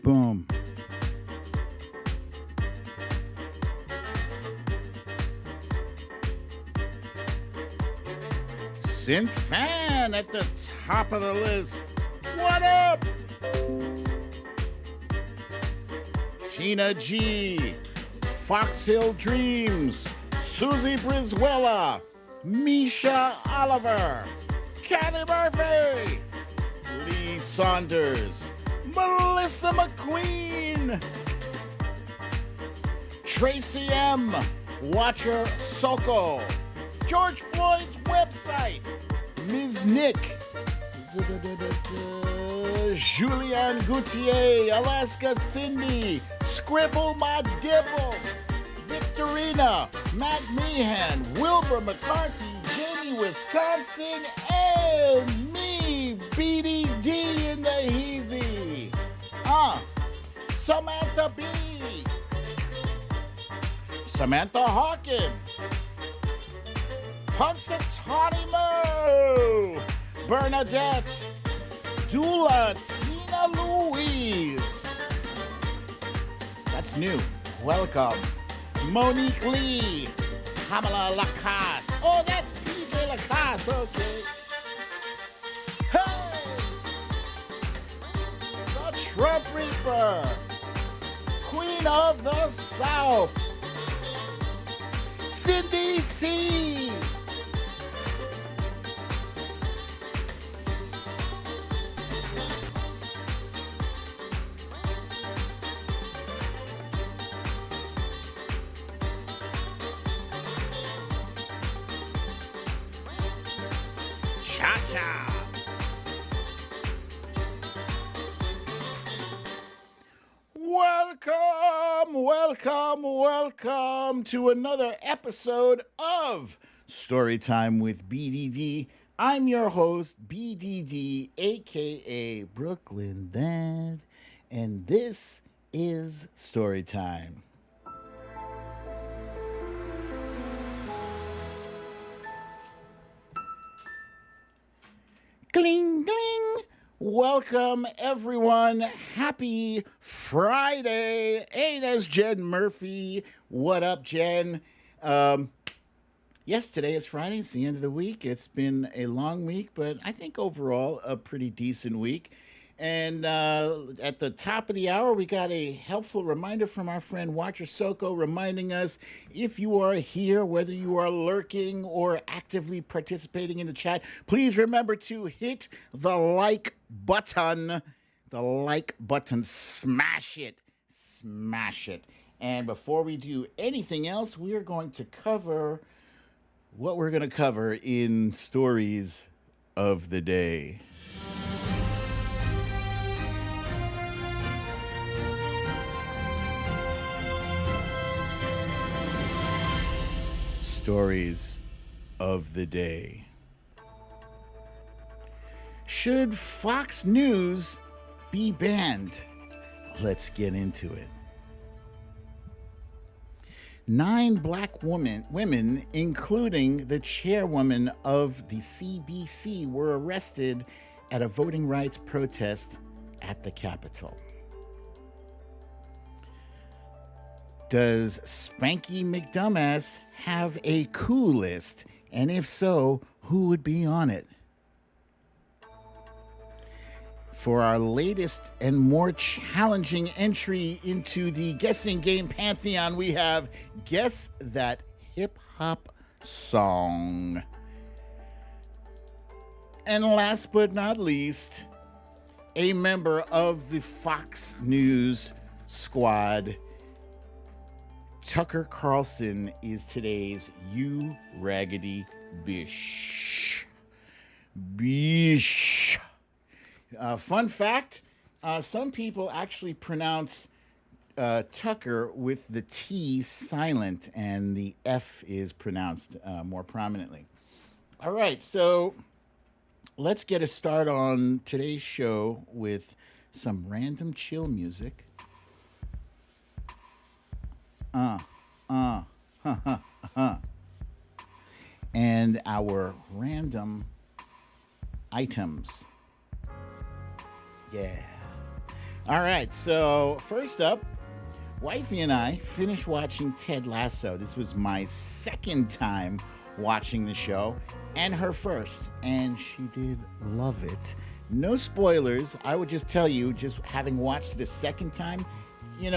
Boom. Synth Fan at the top of the list. What up? Tina G, Fox Hill Dreams, Susie Brizuela, Misha Oliver, Kathy Murphy, Lee Saunders, Melissa McQueen, Tracy M, Watcher Soko, George Floyd's website, Ms. Nick, Julianne Gautier, Alaska Cindy, Scribble My Dimples, Victorina, Matt Meehan, Wilbur McCarthy, Jamie Wisconsin, and me, BDD in the Heezy. Samantha B, Samantha Hawkins, Punxsutawney Mo, Bernadette, Dula, Tina Louise. That's new. Welcome. Monique Lee, Pamela Lacasse. Oh, that's PJ Lacasse. Okay. Hey! The Trump Reaper, Queen of the South, Cindy C. Cha-cha. Welcome to another episode of Storytime with BDD. I'm your host, BDD, aka Brooklyn Dad, and this is Storytime. Gling, gling. Welcome, everyone. Happy Friday. Hey, that's Jen Murphy. What up, Jen? Yes, today is Friday. It's the end of the week. It's been a long week, but I think overall a pretty decent week. And at the top of the hour, we got a helpful reminder from our friend Watcher Soko reminding us if you are here, whether you are lurking or actively participating in the chat, please remember to hit the like button. The like button, smash it. Smash it. And before we do anything else, we are going to cover what we're going to cover in Stories of the Day. Stories of the Day. Should Fox News be banned? Let's get into it. 9 black women, including the chairwoman of the CBC, were arrested at a voting rights protest at the Capitol. Does Spanky McDumbass have a coup list? And if so, who would be on it? For our latest and more challenging entry into the guessing game pantheon, we have Guess That Hip Hop Song. And last but not least, a member of the Fox News squad, Tucker Carlson, is today's You Raggedy Bish. Bish. Fun fact, some people actually pronounce Tucker with the T silent and the F is pronounced more prominently. All right, so let's get a start on today's show with some random chill music. And our random items. Yeah. All right, so first up, Wifey and I finished watching Ted Lasso. This was my second time watching the show and her first, and she did love it. No spoilers. I would just tell you, just having watched the second time,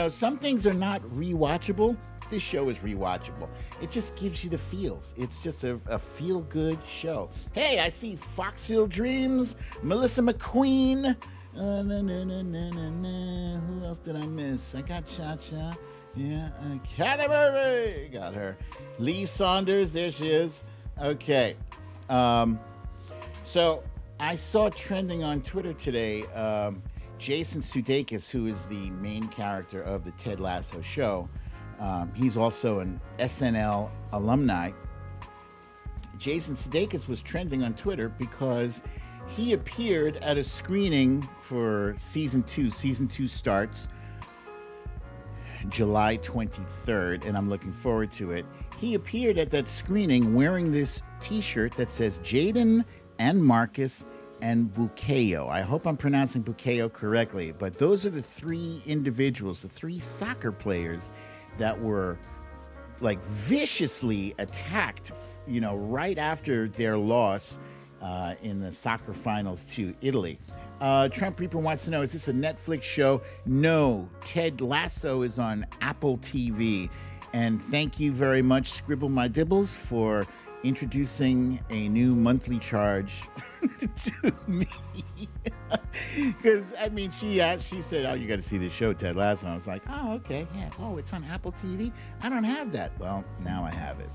some things are not rewatchable. This show is rewatchable. It just gives you the feels. It's just a feel-good show. Hey, I see Foxhill Dreams, Melissa McQueen. Who else did I miss? I got Cha-Cha. Yeah, Kathy Murphy. Got her. Lee Saunders. There she is. Okay. So I saw trending on Twitter today, Jason Sudeikis, who is the main character of the Ted Lasso show. He's also an SNL alumni. Jason Sudeikis was trending on Twitter because he appeared at a screening for season 2. Season 2 starts July 23rd, and I'm looking forward to it. He appeared at that screening wearing this t-shirt that says Jaden and Marcus and Bukayo. I hope I'm pronouncing Bukayo correctly, but those are the three individuals, the three soccer players that were like viciously attacked, right after their loss in the soccer finals to Italy. Trump Reaper wants to know, is this a Netflix show? No, Ted Lasso is on Apple TV. And thank you very much, Scribble My Dibbles, for introducing a new monthly charge to me. Because, she said, oh, you got to see this show, Ted Lasso. I was like, oh, okay, yeah. Oh, it's on Apple TV? I don't have that. Well, now I have it.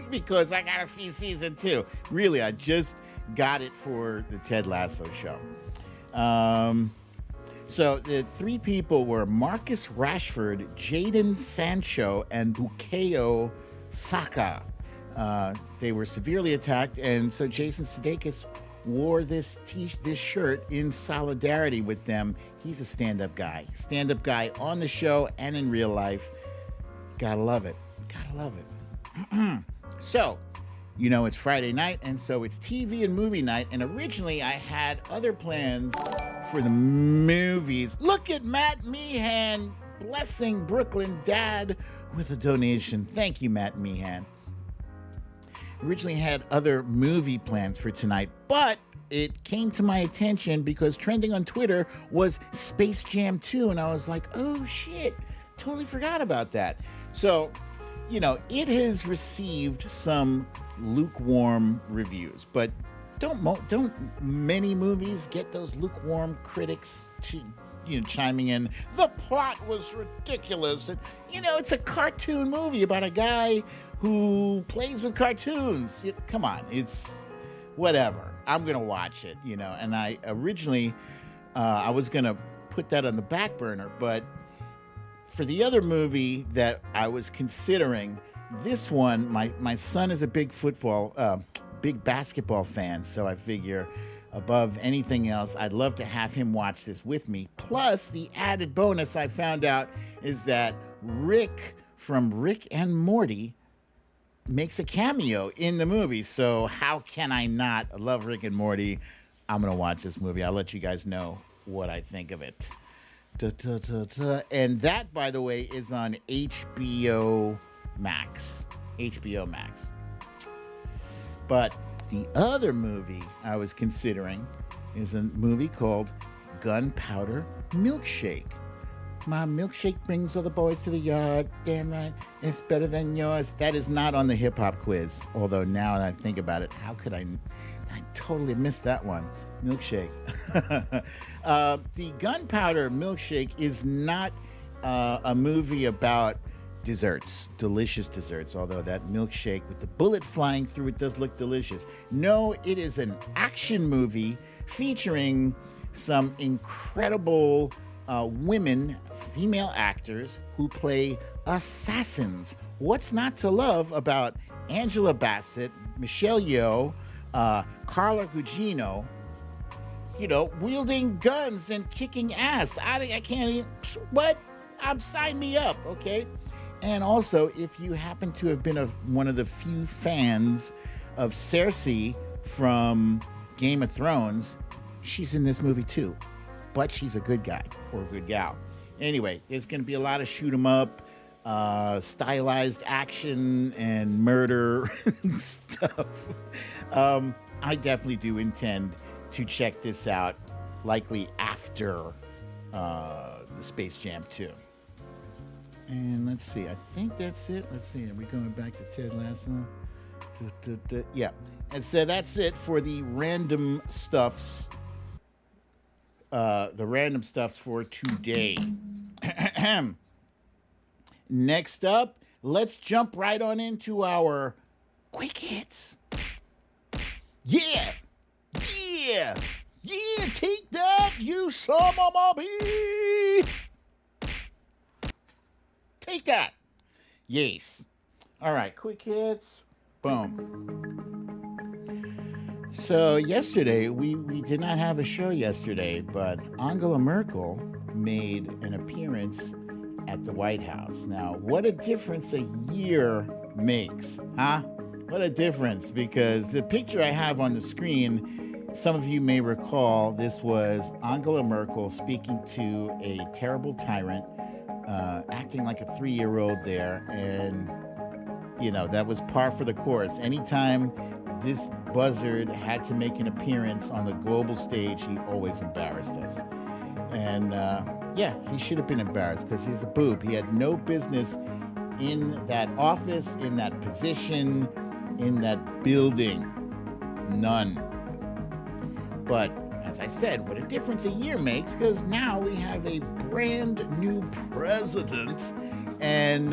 Because I got to see season 2. Really, I just got it for the Ted Lasso show. So the three people were Marcus Rashford, Jaden Sancho, and Bukayo Saka. They were severely attacked, and so Jason Sudeikis wore this shirt in solidarity with them. He's a stand-up guy on the show and in real life. Gotta love it. So, it's Friday night, and so it's TV and movie night, and originally I had other plans for the movies. Look at Matt Meehan blessing Brooklyn Dad with a donation. Thank you, Matt Meehan. Originally had other movie plans for tonight, but it came to my attention because trending on Twitter was Space Jam 2, and I was like, oh shit, totally forgot about that. So, it has received some lukewarm reviews, but don't many movies get those lukewarm critics chiming in? The plot was ridiculous, and it's a cartoon movie about a guy who plays with cartoons. Come on, it's whatever. I'm gonna watch it, And I originally I was gonna put that on the back burner, but for the other movie that I was considering, this one, my son is a big basketball fan, so I figure above anything else, I'd love to have him watch this with me. Plus, the added bonus I found out is that Rick from Rick and Morty makes a cameo in the movie, so how can I not love Rick and Morty? I'm going to watch this movie. I'll let you guys know what I think of it. And that, by the way, is on HBO Max. But the other movie I was considering is a movie called Gunpowder Milkshake. My milkshake brings all the boys to the yard. Damn right, it's better than yours. That is not on the hip hop quiz. Although now that I think about it, how could I totally missed that one. Milkshake. The Gunpowder Milkshake is not a movie about desserts, delicious desserts, although that milkshake with the bullet flying through it does look delicious. No, it is an action movie featuring some incredible women, female actors who play assassins. What's not to love about Angela Bassett, Michelle Yeoh, Carla Gugino, wielding guns and kicking ass? I can't even, what? Sign me up, okay? And also, if you happen to have been one of the few fans of Cersei from Game of Thrones, she's in this movie too. but she's a good guy or a good gal. Anyway, there's going to be a lot of shoot 'em up, stylized action and murder stuff. I definitely do intend to check this out, likely after the Space Jam 2. And let's see, I think that's it. Let's see, are we going back to Ted Lasso? Yeah. And so that's it for the random stuffs. The random stuffs for today. Next up, let's jump right on into our quick hits. Yeah! Yeah! Yeah! Take that, you son of a bee! Take that! Yes. All right, quick hits. Boom. So yesterday, we did not have a show yesterday, but Angela Merkel made an appearance at the White House. Now, what a difference a year makes, huh? What a difference, because the picture I have on the screen, some of you may recall, this was Angela Merkel speaking to a terrible tyrant, acting like a 3-year-old there, and, you know, that was par for the course. Anytime this buzzard had to make an appearance on the global stage, he always embarrassed us. And, yeah, he should have been embarrassed because he's a boob. He had no business in that office, in that position, in that building. None. But as I said, what a difference a year makes, because now we have a brand new president, and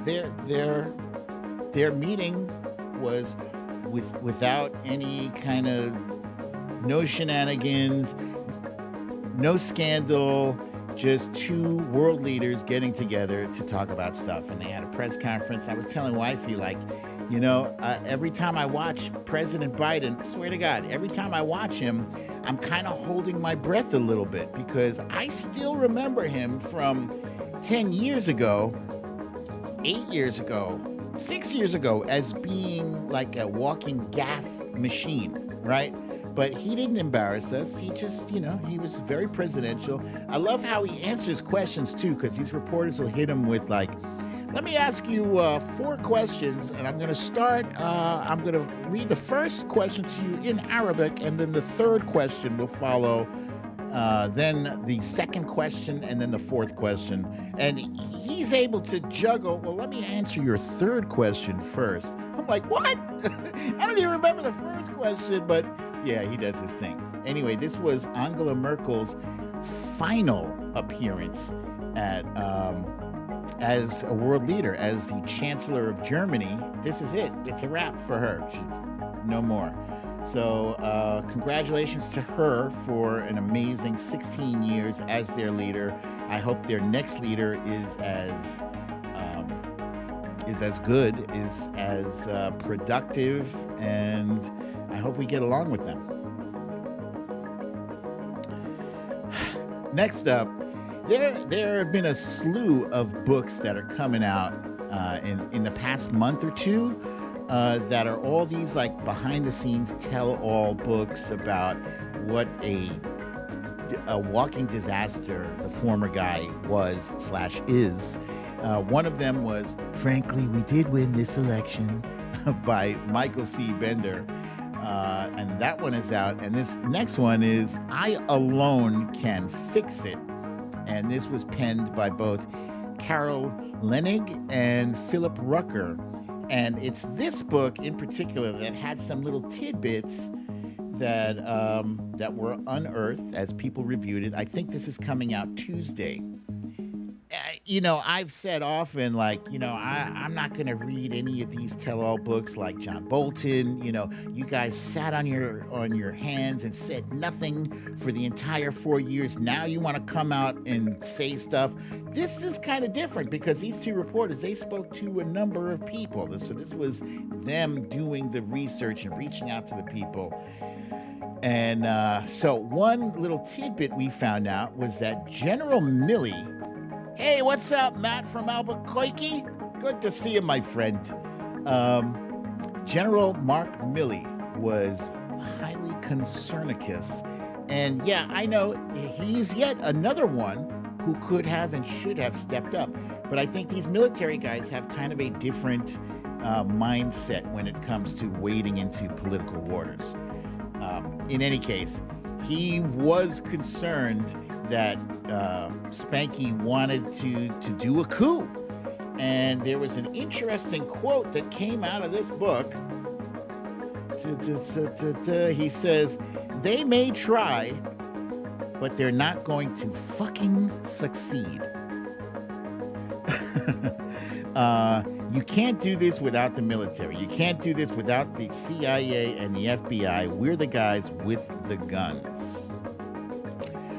their meeting was without any kind of no shenanigans, no scandal, just two world leaders getting together to talk about stuff. And they had a press conference. I was telling wifey, like, you know, every time I watch President Biden, swear to God, every time I watch him, I'm kind of holding my breath a little bit, because I still remember him from 10 years ago, 8 years ago, 6 years ago, as being like a walking gaffe machine, right? But he didn't embarrass us. He just, you know, he was very presidential. I love how he answers questions, too, because these reporters will hit him with, like, let me ask you 4 questions, and I'm going to start, I'm going to read the first question to you in Arabic, and then the third question will follow, then the second question, and then the fourth question. And he's able to juggle, well, let me answer your third question first. I'm like, what? I don't even remember the first question, but yeah, he does his thing. Anyway, this was Angela Merkel's final appearance at as a world leader, as the Chancellor of Germany. This is it. It's a wrap for her. She's no more. So congratulations to her for an amazing 16 years as their leader. I hope their next leader is as good, is as productive, and I hope we get along with them. Next up, there have been a slew of books that are coming out in the past month or two that are all these like behind-the-scenes tell-all books about what a walking disaster the former guy was/is. One of them was, Frankly, We Did Win This Election by Michael C. Bender. And that one is out. And this next one is I Alone Can Fix It. And this was penned by both Carol Lenig and Philip Rucker. And it's this book in particular that had some little tidbits that were unearthed as people reviewed it. I think this is coming out Tuesday. You know, I've said often, like, you know, I'm not going to read any of these tell-all books like John Bolton. You know, you guys sat on your hands and said nothing for the entire 4 years. Now you want to come out and say stuff. This is kind of different because these two reporters, they spoke to a number of people. So this was them doing the research and reaching out to the people. And so one little tidbit we found out was that General Milley, hey, what's up, Matt from Albuquerque? Good to see you, my friend. General Mark Milley was highly concernicus And yeah, I know he's yet another one who could have and should have stepped up. But I think these military guys have kind of a different mindset when it comes to wading into political waters. In any case, he was concerned that Spanky wanted to do a coup. And there was an interesting quote that came out of this book. He says, "They may try, but they're not going to fucking succeed." You can't do this without the military. You can't do this without the CIA and the FBI. We're the guys with the guns.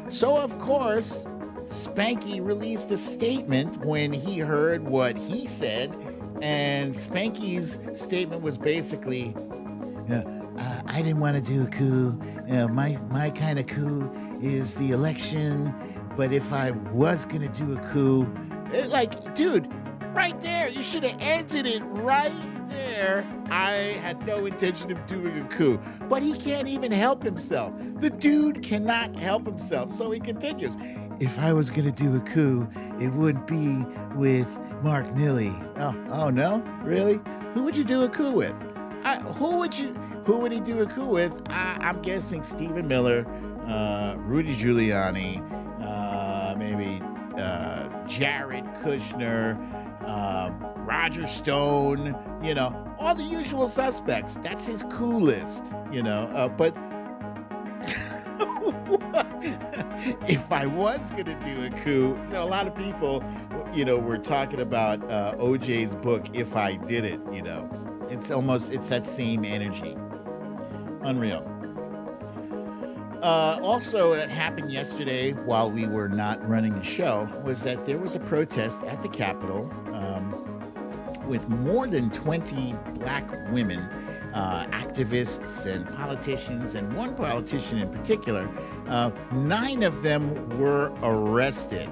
So, of course, Spanky released a statement when he heard what he said. And Spanky's statement was basically, I didn't want to do a coup. My kind of coup is the election. But if I was going to do a coup, dude, right there, you should have ended it right there. I had no intention of doing a coup. But he can't even help himself. The dude cannot help himself. So he continues. If I was going to do a coup, it wouldn't be with Mark Milley. Oh no? Really? Who would you do a coup with? Who would he do a coup with? I'm guessing Stephen Miller, Rudy Giuliani, maybe Jared Kushner, Roger Stone, all the usual suspects. That's his coup list, but if I was going to do a coup, so a lot of people, were talking about OJ's book, If I Did It, it's that same energy. Unreal. Also, that happened yesterday while we were not running the show, was that there was a protest at the Capitol with more than 20 black women, activists and politicians, and one politician in particular. 9 of them were arrested.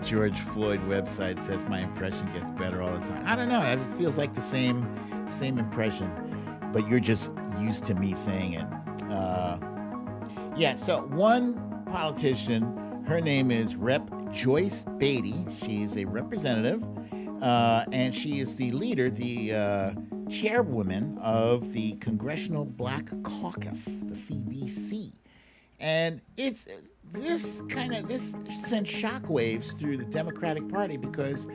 George Floyd website says my impression gets better all the time. I don't know. It feels like the same impression, but you're just used to me saying it. So one politician, her name is Rep. Joyce Beatty. She's a representative, and she is the leader, the chairwoman of the Congressional Black Caucus, the CBC. And this sent shockwaves through the Democratic Party because,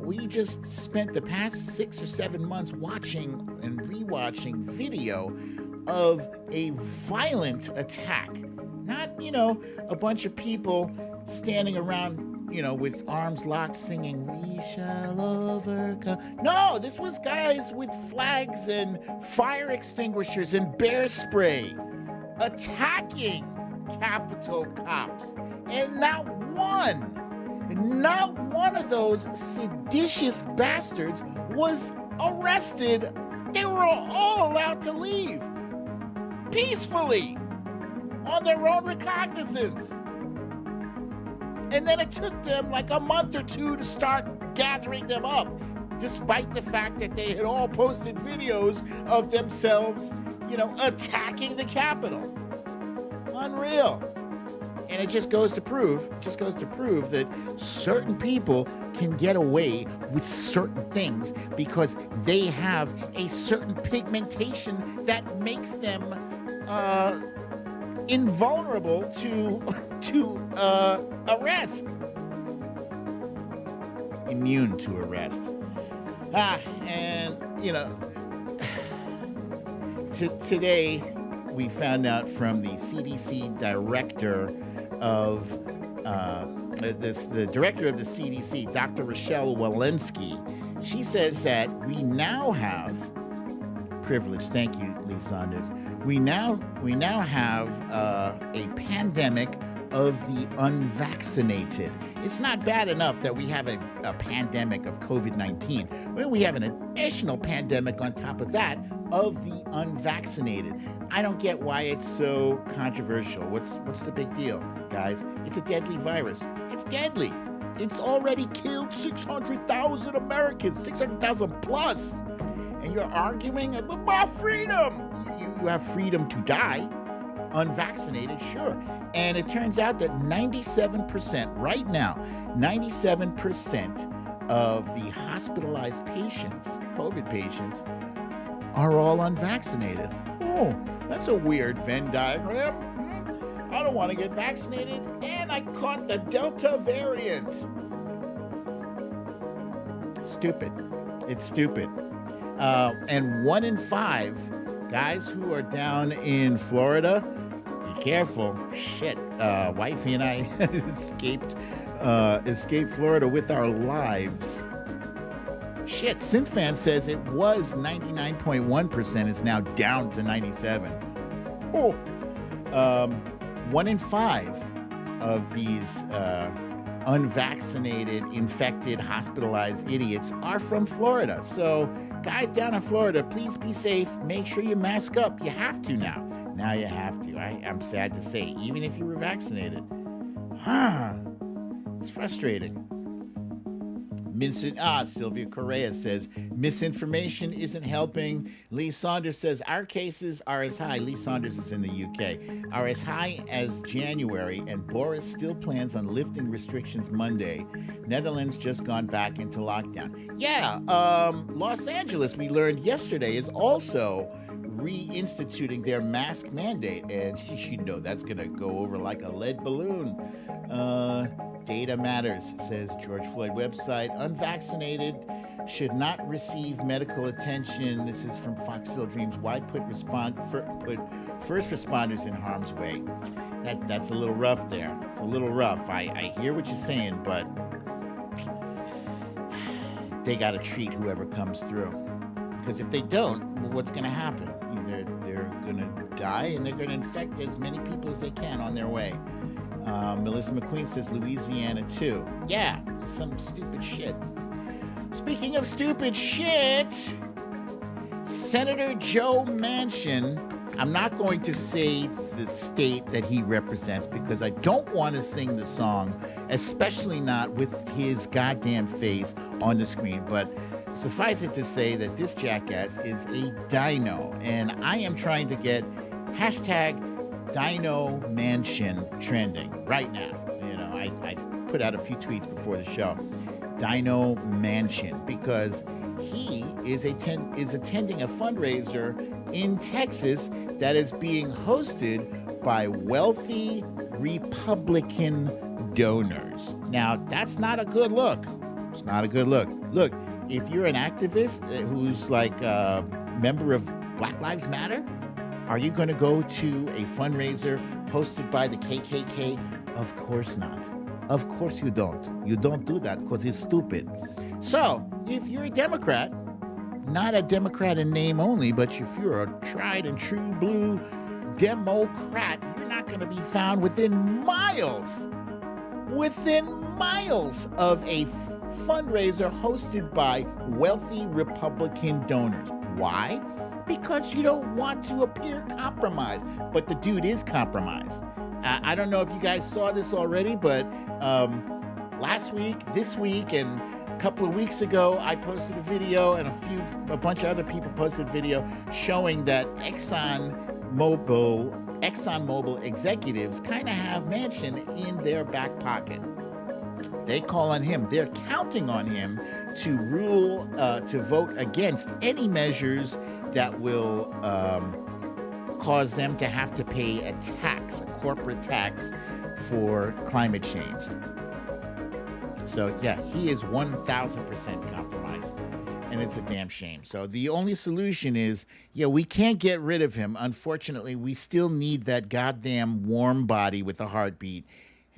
we just spent the past 6 or 7 months watching and rewatching video of a violent attack. Not, a bunch of people standing around, with arms locked singing, "We shall overcome." No, this was guys with flags and fire extinguishers and bear spray attacking Capitol cops. And not one of those seditious bastards was arrested. They were all allowed to leave peacefully on their own recognizance. And then it took them like a month or 2 to start gathering them up, despite the fact that they had all posted videos of themselves, attacking the Capitol. Unreal. And it just goes to prove that certain people can get away with certain things because they have a certain pigmentation that makes them invulnerable to arrest. Immune to arrest. Today we found out from the CDC director of the director of the CDC, Dr. Rochelle Walensky. She says that we now have privilege. Thank you, Lee Saunders. We now have a pandemic of the unvaccinated. It's not bad enough that we have a pandemic of COVID-19. Well, we have an additional pandemic on top of that of the unvaccinated. I don't get why it's so controversial. What's the big deal, guys? It's a deadly virus. It's deadly. It's already killed 600,000 Americans, 600,000 plus. and you're arguing about freedom. You have freedom to die, unvaccinated, sure. And it turns out that 97% right now, 97% of the hospitalized patients, COVID patients, are all unvaccinated. Oh, that's a weird Venn diagram. I don't want to get vaccinated, and I caught the Delta variant. Stupid. It's stupid. And 1 in 5 guys who are down in Florida, be careful. Shit, wifey and I escaped Florida with our lives. Shit, SynthFan says it was 99.1%. It's now down to 97. Oh. 1 in 5 of these unvaccinated, infected, hospitalized idiots are from Florida. So, guys down in Florida, please be safe. Make sure you mask up. You have to now. Now you have to. I'm sad to say, even if you were vaccinated. It's frustrating. Sylvia Correa says, misinformation isn't helping. Lee Saunders says, our cases are as high. Lee Saunders is in the UK. Are as high as January, and Boris still plans on lifting restrictions Monday. Netherlands just gone back into lockdown. Yeah, Los Angeles, we learned yesterday, is also reinstituting their mask mandate. And you know that's going to go over like a lead balloon. Data matters, says George Floyd website. Unvaccinated should not receive medical attention. This is from Fox Hill Dreams. Why put first responders in harm's way? That's a little rough there. It's a little rough. I hear what you're saying, but they got to treat whoever comes through. Because if they don't, what's going to happen? They're going to die, and they're going to infect as many people as they can on their way. Melissa McQueen says Louisiana too. Yeah, some stupid shit. Speaking of stupid shit, Senator Joe Manchin, I'm not going to say the state that he represents because I don't want to sing the song, especially not with his goddamn face on the screen, but suffice it to say that this jackass is a dino, and I am trying to get hashtag Dino Manchin trending right now. You know, I put out a few tweets before the show. Dino Manchin, because he is attending a fundraiser in Texas that is being hosted by wealthy Republican donors. Now, that's not a good look. It's not a good look. Look, if you're an activist who's like a member of Black Lives Matter, are you going to go to a fundraiser hosted by the KKK? Of course not. Of course you don't. You don't do that because it's stupid. So, if you're a Democrat, not a Democrat in name only, but if you're a tried and true blue Democrat, you're not going to be found within miles of a fundraiser hosted by wealthy Republican donors. Why? Because you don't want to appear compromised. But the dude is compromised. I don't know if you guys saw this already, but last week, this week, and a couple of weeks ago, I posted a video, and a bunch of other people posted a video showing that ExxonMobil executives kind of have Manchin in their back pocket. They call on him. They're counting on him to vote against any measures that will cause them to have to pay a corporate tax for climate change. So, yeah, he is 1,000% compromised, and it's a damn shame. So the only solution is, we can't get rid of him. Unfortunately, we still need that goddamn warm body with a heartbeat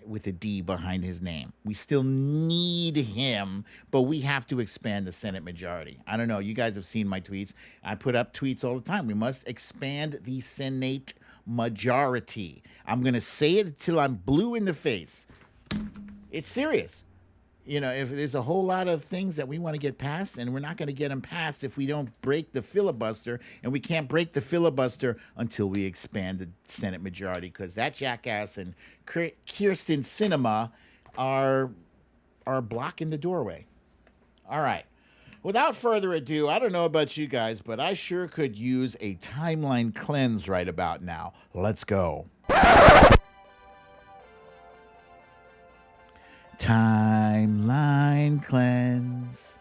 with a D behind his name. We still need him, but we have to expand the Senate majority. I don't know. You guys have seen my tweets. I put up tweets all the time. We must expand the Senate majority. I'm going to say it till I'm blue in the face. It's serious. You know, if there's a whole lot of things that we want to get passed, and we're not going to get them passed if we don't break the filibuster, and we can't break the filibuster until we expand the Senate majority, because that jackass and Kirsten Sinema are blocking the doorway. All right. Without further ado, I don't know about you guys, but I sure could use a timeline cleanse right about now. Let's go. Timeline cleanse.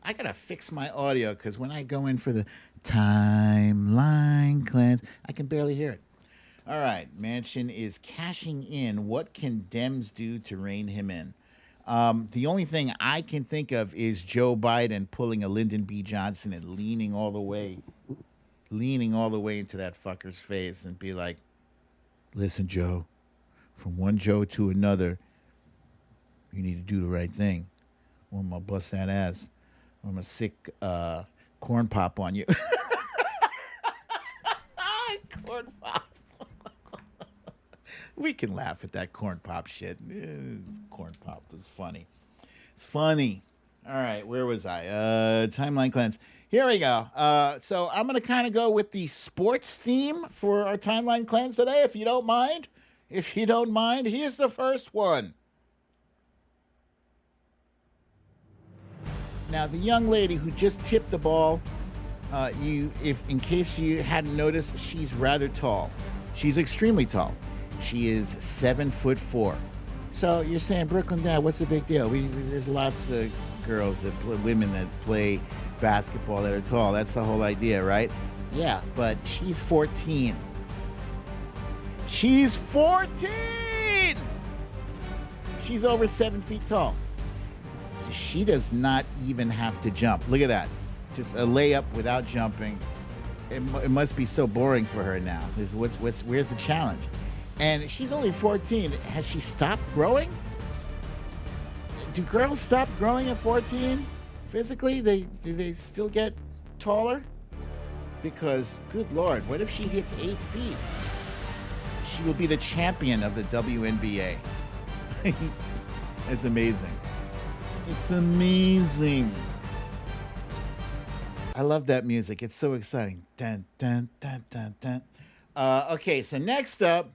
I gotta fix my audio because when I go in for the timeline cleanse, I can barely hear it. All right, Manchin is cashing in. What can Dems do to rein him in? The only thing I can think of is Joe Biden pulling a Lyndon B. Johnson and leaning all the way into that fucker's face and be like, "Listen, Joe, from one Joe to another, you need to do the right thing. Or I'm gonna bust that ass. Or I'm gonna sick corn pop on you." Corn pop. We can laugh at that corn pop shit. Corn pop was funny. It's funny. All right, where was I? Timeline cleanse. Here we go. So I'm going to kind of go with the sports theme for our timeline cleanse today, if you don't mind. If you don't mind, here's the first one. Now, the young lady who just tipped the ball, if in case you hadn't noticed, she's rather tall. She's extremely tall. She is 7'4". So you're saying, Brooklyn Dad, what's the big deal? There's lots of women that play basketball that are tall. That's the whole idea, right? Yeah, but she's 14. She's 14! She's over 7 feet tall. She does not even have to jump. Look at that. Just a layup without jumping. It must be so boring for her now. Where's the challenge? And she's only 14. Has she stopped growing? Do girls stop growing at 14? Physically, do they still get taller? Because, good Lord, what if she hits 8 feet? She will be the champion of the WNBA. It's amazing. It's amazing. I love that music. It's so exciting. Dun, dun, dun, dun, dun. Okay, so next up,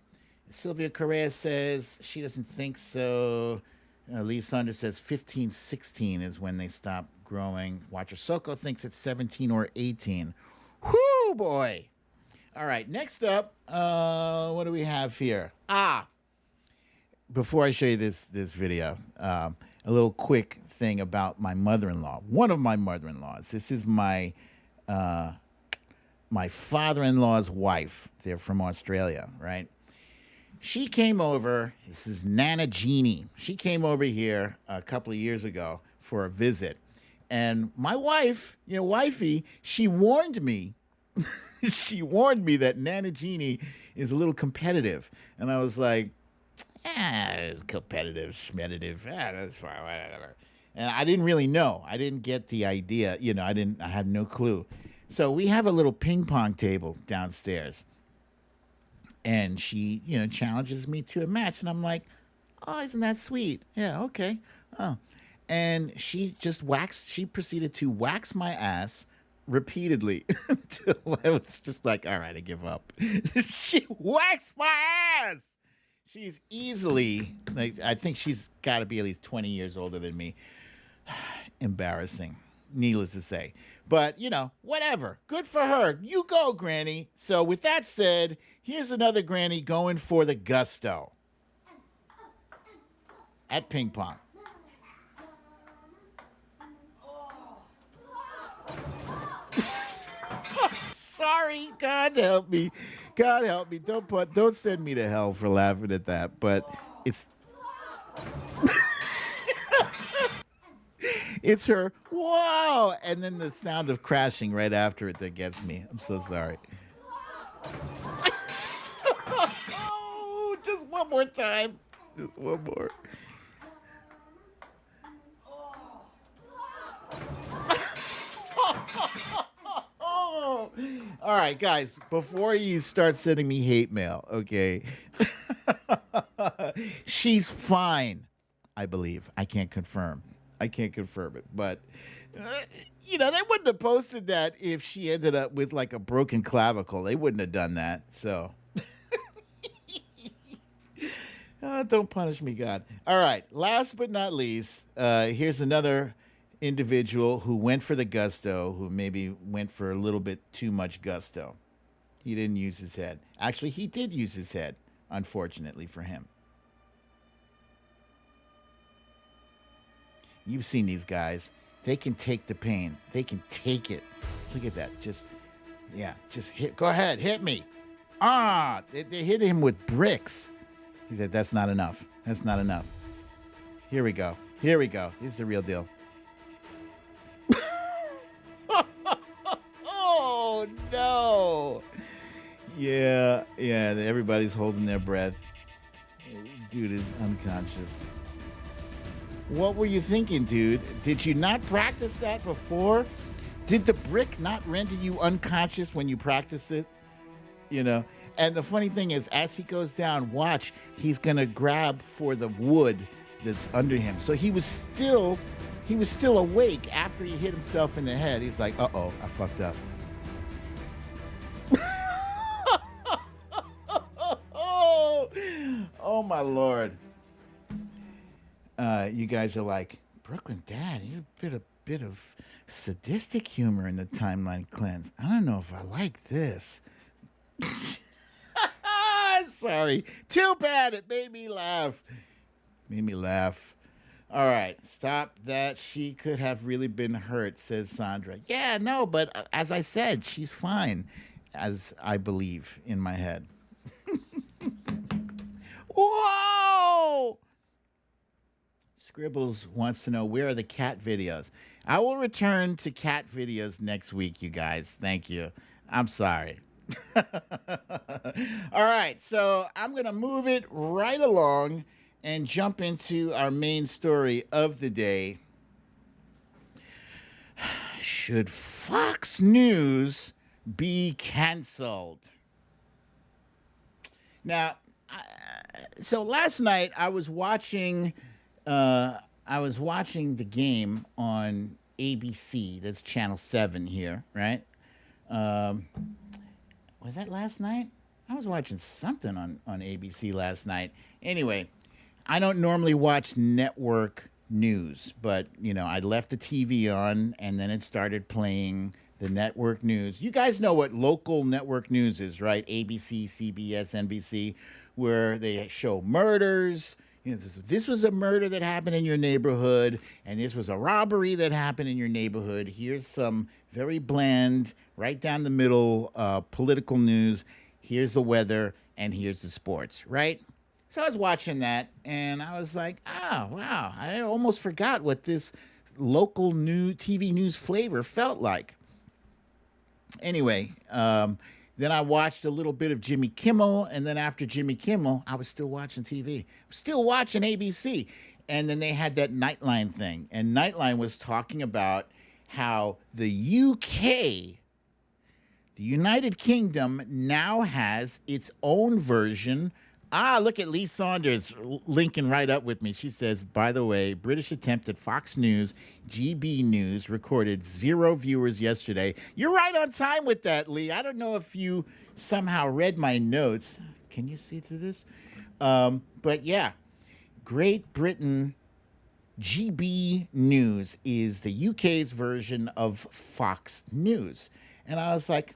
Sylvia Correa says she doesn't think so. Lee Saunders says 15, 16 is when they stop growing. Watcher Soko thinks it's 17 or 18. Whoo, boy. All right, next up, what do we have here? Before I show you this video, a little quick thing about my mother-in-law. One of my mother-in-laws. This is my father-in-law's wife. They're from Australia, right? She came over. This is Nana Jeannie. She came over here a couple of years ago for a visit. And my wife, wifey, she warned me. She warned me that Nana Jeannie is a little competitive. And I was like, it's competitive, schmeditive. That's fine, whatever. And I didn't really know. I didn't get the idea. I had no clue. So we have a little ping pong table downstairs. And she, challenges me to a match. And I'm like, oh, isn't that sweet? Yeah, okay. Oh. And she proceeded to wax my ass repeatedly until I was just like, all right, I give up. She waxed my ass. She's easily, I think she's got to be at least 20 years older than me. Embarrassing, needless to say. But, whatever. Good for her. You go, Granny. So with that said, here's another Granny going for the gusto at ping pong. Sorry, God help me. God help me. Don't send me to hell for laughing at that. But it's it's her whoa, and then the sound of crashing right after it that gets me. I'm so sorry. Oh, just one more time. Just one more. All right, guys, before you start sending me hate mail, okay? She's fine, I believe. I can't confirm it, but they wouldn't have posted that if she ended up with like a broken clavicle. They wouldn't have done that. So Don't punish me, God. All right. Last but not least, here's another individual who went for the gusto, who maybe went for a little bit too much gusto. He didn't use his head. Actually, he did use his head, unfortunately for him. You've seen these guys. They can take the pain. They can take it. Look at that. Just hit. Go ahead, hit me. They hit him with bricks. He said, that's not enough. That's not enough. Here we go. Here we go. This is the real deal. Oh, no. Yeah. Everybody's holding their breath. Dude is unconscious. What were you thinking, dude? Did you not practice that before? Did the brick not render you unconscious when you practiced it? You know? And the funny thing is, as he goes down, watch, he's going to grab for the wood that's under him. So he was still awake after he hit himself in the head. He's like, uh-oh, I fucked up. Oh, my Lord. You guys are like, Brooklyn Dad, you a bit of sadistic humor in the timeline cleanse. I don't know if I like this. Sorry. Too bad. It made me laugh. All right. Stop that. She could have really been hurt, says Sandra. Yeah, no, but as I said, she's fine, as I believe in my head. Whoa! Scribbles wants to know, where are the cat videos? I will return to cat videos next week, you guys. Thank you. I'm sorry. All right, so I'm going to move it right along and jump into our main story of the day. Should Fox News be canceled? Now, so last night I was watching the game on ABC. That's Channel 7 here, right? Was that last night? I was watching something on ABC last night. Anyway, I don't normally watch network news, but, I left the TV on and then it started playing the network news. You guys know what local network news is, right? ABC, CBS, NBC, where they show murders. This was a murder that happened in your neighborhood, and this was a robbery that happened in your neighborhood. Here's some very bland, right down the middle political news. Here's the weather, and here's the sports, right? So I was watching that, and I was like, oh, wow. I almost forgot what this local new TV news flavor felt like. Anyway, then I watched a little bit of Jimmy Kimmel, and then after Jimmy Kimmel, I was still watching TV. Still watching ABC. And then they had that Nightline thing. And Nightline was talking about how the UK, the United Kingdom, now has its own version. Look at Lee Saunders linking right up with me. She says, by the way, British attempt at Fox News, GB News, recorded 0 viewers yesterday. You're right on time with that, Lee. I don't know if you somehow read my notes. Can you see through this? But yeah, Great Britain GB News is the UK's version of Fox News. And I was like,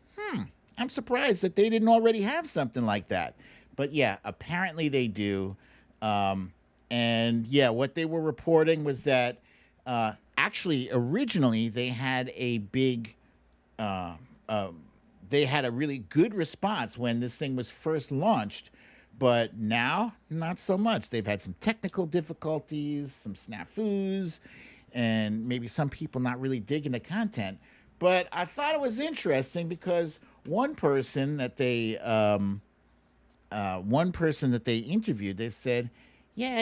I'm surprised that they didn't already have something like that. But yeah, apparently they do. And yeah, what they were reporting was that actually originally they had a big, they had a really good response when this thing was first launched. But now, not so much. They've had some technical difficulties, some snafus, and maybe some people not really digging the content. But I thought it was interesting because one person that they interviewed, they said, "Yeah,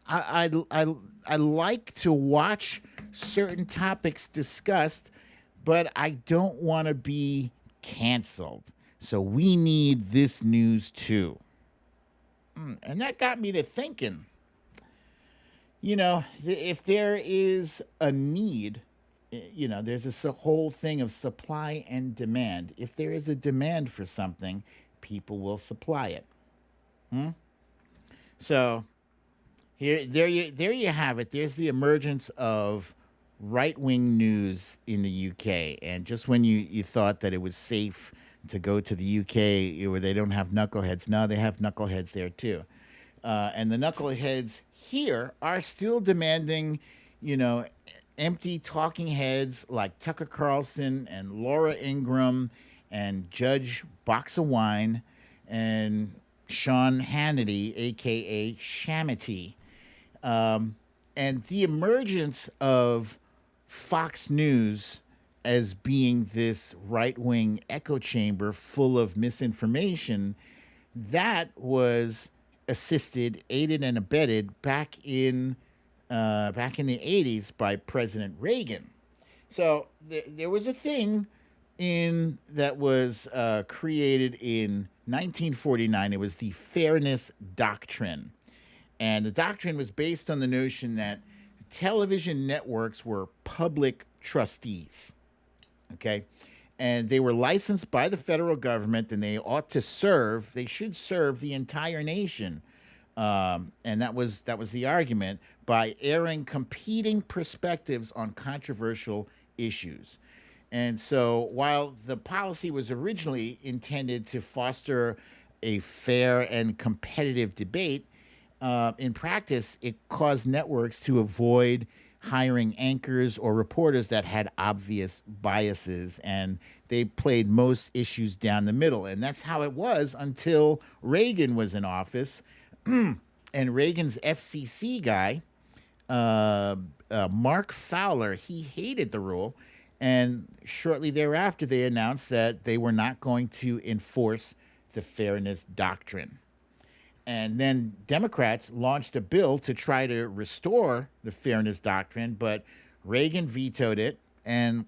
I like to watch certain topics discussed, but I don't want to be canceled. So we need this news too." And that got me to thinking, if there is a need, there's this whole thing of supply and demand. If there is a demand for something, people will supply it. Hmm? So there you have it. There's the emergence of right wing news in the UK. And just when you thought that it was safe to go to the UK where they don't have knuckleheads, now they have knuckleheads there too. And the knuckleheads here are still demanding, you know, empty talking heads like Tucker Carlson and Laura Ingraham and Judge Box of Wine and Sean Hannity, aka Shamity. Um, and the emergence of Fox News as being this right wing echo chamber full of misinformation that was assisted, aided, and abetted back in the '80s by President Reagan. So there was a thing in that was created in 1949. It was the Fairness Doctrine, and the doctrine was based on the notion that television networks were public trustees. Okay, and they were licensed by the federal government, and they should serve the entire nation. And that was the argument by airing competing perspectives on controversial issues. And so, while the policy was originally intended to foster a fair and competitive debate, in practice, it caused networks to avoid hiring anchors or reporters that had obvious biases, and they played most issues down the middle. And that's how it was until Reagan was in office. And Reagan's FCC guy, Mark Fowler, he hated the rule. And shortly thereafter, they announced that they were not going to enforce the Fairness Doctrine. And then Democrats launched a bill to try to restore the Fairness Doctrine, but Reagan vetoed it, and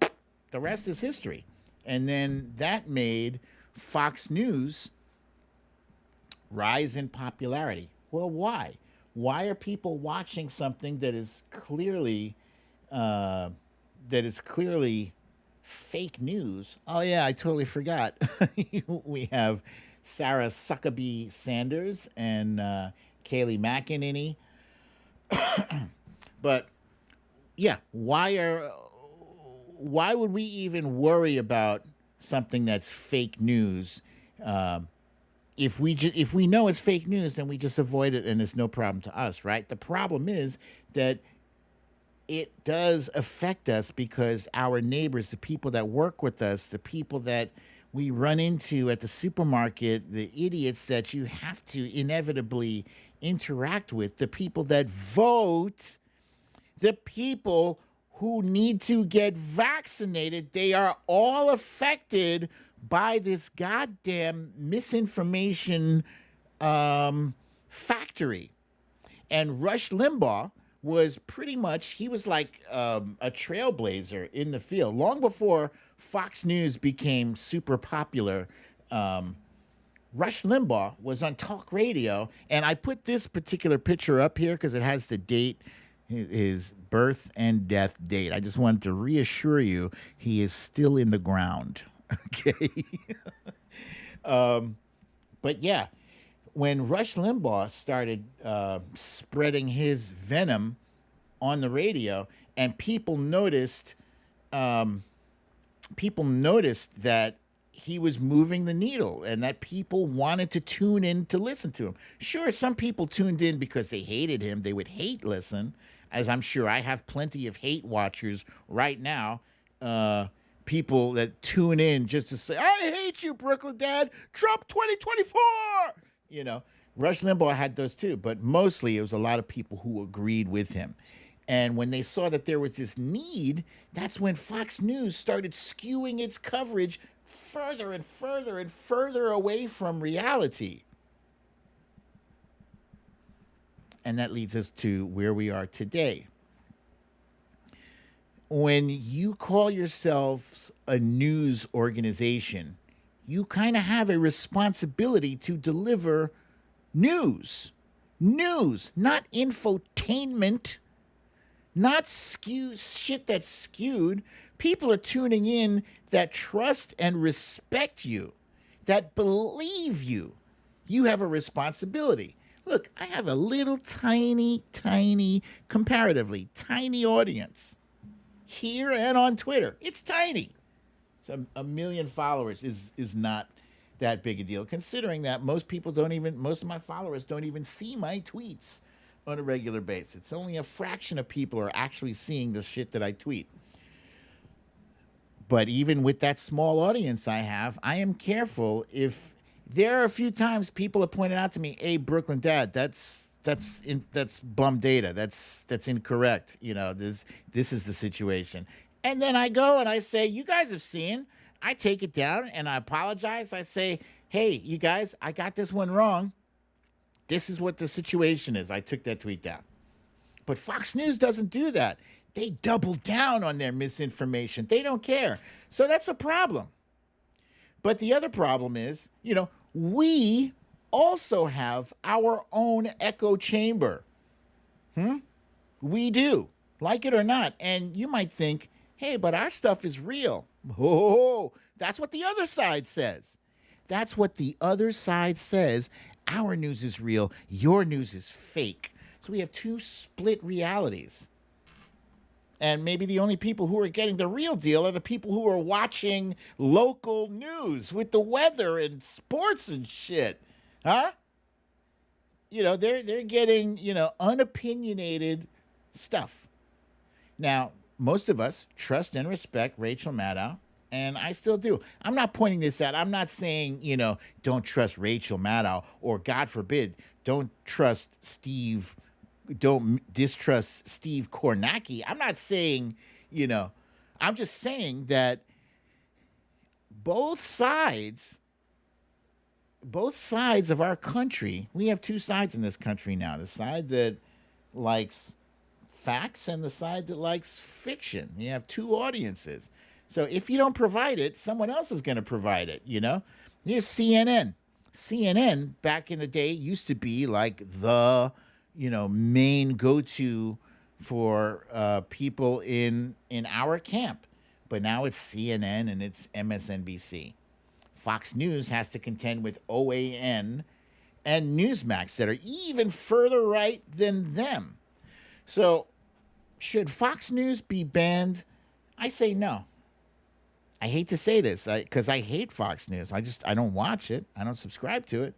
the rest is history. And then that made Fox News rise in popularity. Well, why? Why are people watching something uh, that is clearly fake news? Oh yeah, I totally forgot. We have Sarah Suckaby Sanders and Kaylee McEnany. But yeah, why would we even worry about something that's fake news? Um, if we know it's fake news, then we just avoid it, and it's no problem to us, right? The problem is that it does affect us because our neighbors, the people that work with us, the people that we run into at the supermarket, the idiots that you have to inevitably interact with, the people that vote, the people who need to get vaccinated, they are all affected by this goddamn misinformation factory. And Rush Limbaugh was pretty much, he was like a trailblazer in the field. Long before Fox News became super popular, um, Rush Limbaugh was on talk radio. And I put this particular picture up here because it has the date, his birth and death date. I just wanted to reassure you he is still in the ground. Okay. um, but yeah, when Rush Limbaugh started spreading his venom on the radio, and um, people noticed that he was moving the needle, and that people wanted to tune in to listen to him. Sure, some people tuned in because they hated him; they would hate listen, as I'm sure I have plenty of hate watchers right now. People that tune in just to say, "I hate you, Brooklyn Dad, Trump 2024." You know, Rush Limbaugh had those too, but mostly it was a lot of people who agreed with him. And when they saw that there was this need, that's when Fox News started skewing its coverage further and further and further away from reality. And that leads us to where we are today. When you call yourselves a news organization, you kind of have a responsibility to deliver news. News, not infotainment, not shit that's skewed. People are tuning in that trust and respect you, that believe you. You have a responsibility. Look, I have a little tiny, comparatively tiny audience here and on Twitter. It's tiny. So a million followers is not that big a deal, considering that most of my followers don't even see my tweets on a regular basis. It's only a fraction of people are actually seeing the shit that I tweet. But even with that small audience I have, I am careful. If there are a few times people have pointed out to me, "Hey, Brooklyn Dad, that's bum data. That's incorrect. This is the situation." And then I go and I say, "You guys have seen." I take it down and I apologize. I say, "Hey, you guys, I got this one wrong. This is what the situation is. I took that tweet down." But Fox News doesn't do that. They double down on their misinformation. They don't care. So that's a problem. But the other problem is, we also have our own echo chamber. We do, like it or not. And you might think, hey, but our stuff is real. Oh, that's what the other side says. That's what the other side says. Our news is real. Your news is fake. So we have two split realities. And maybe the only people who are getting the real deal are the people who are watching local news with the weather and sports and shit. Huh? They're getting, unopinionated stuff. Now, most of us trust and respect Rachel Maddow, and I still do. I'm not pointing this out. I'm not saying, don't trust Rachel Maddow, or God forbid, don't distrust Steve Kornacki. I'm not saying, I'm just saying that both sides of our country, we have two sides in this country now. The side that likes facts and the side that likes fiction. You have two audiences. So if you don't provide it, someone else is going to provide it, Here's CNN. CNN back in the day used to be like the main go-to for people in our camp. But now it's CNN and it's MSNBC. Fox News has to contend with OAN and Newsmax that are even further right than them. So should Fox News be banned? I say no. I hate to say this because I hate Fox News. I don't watch it. I don't subscribe to it.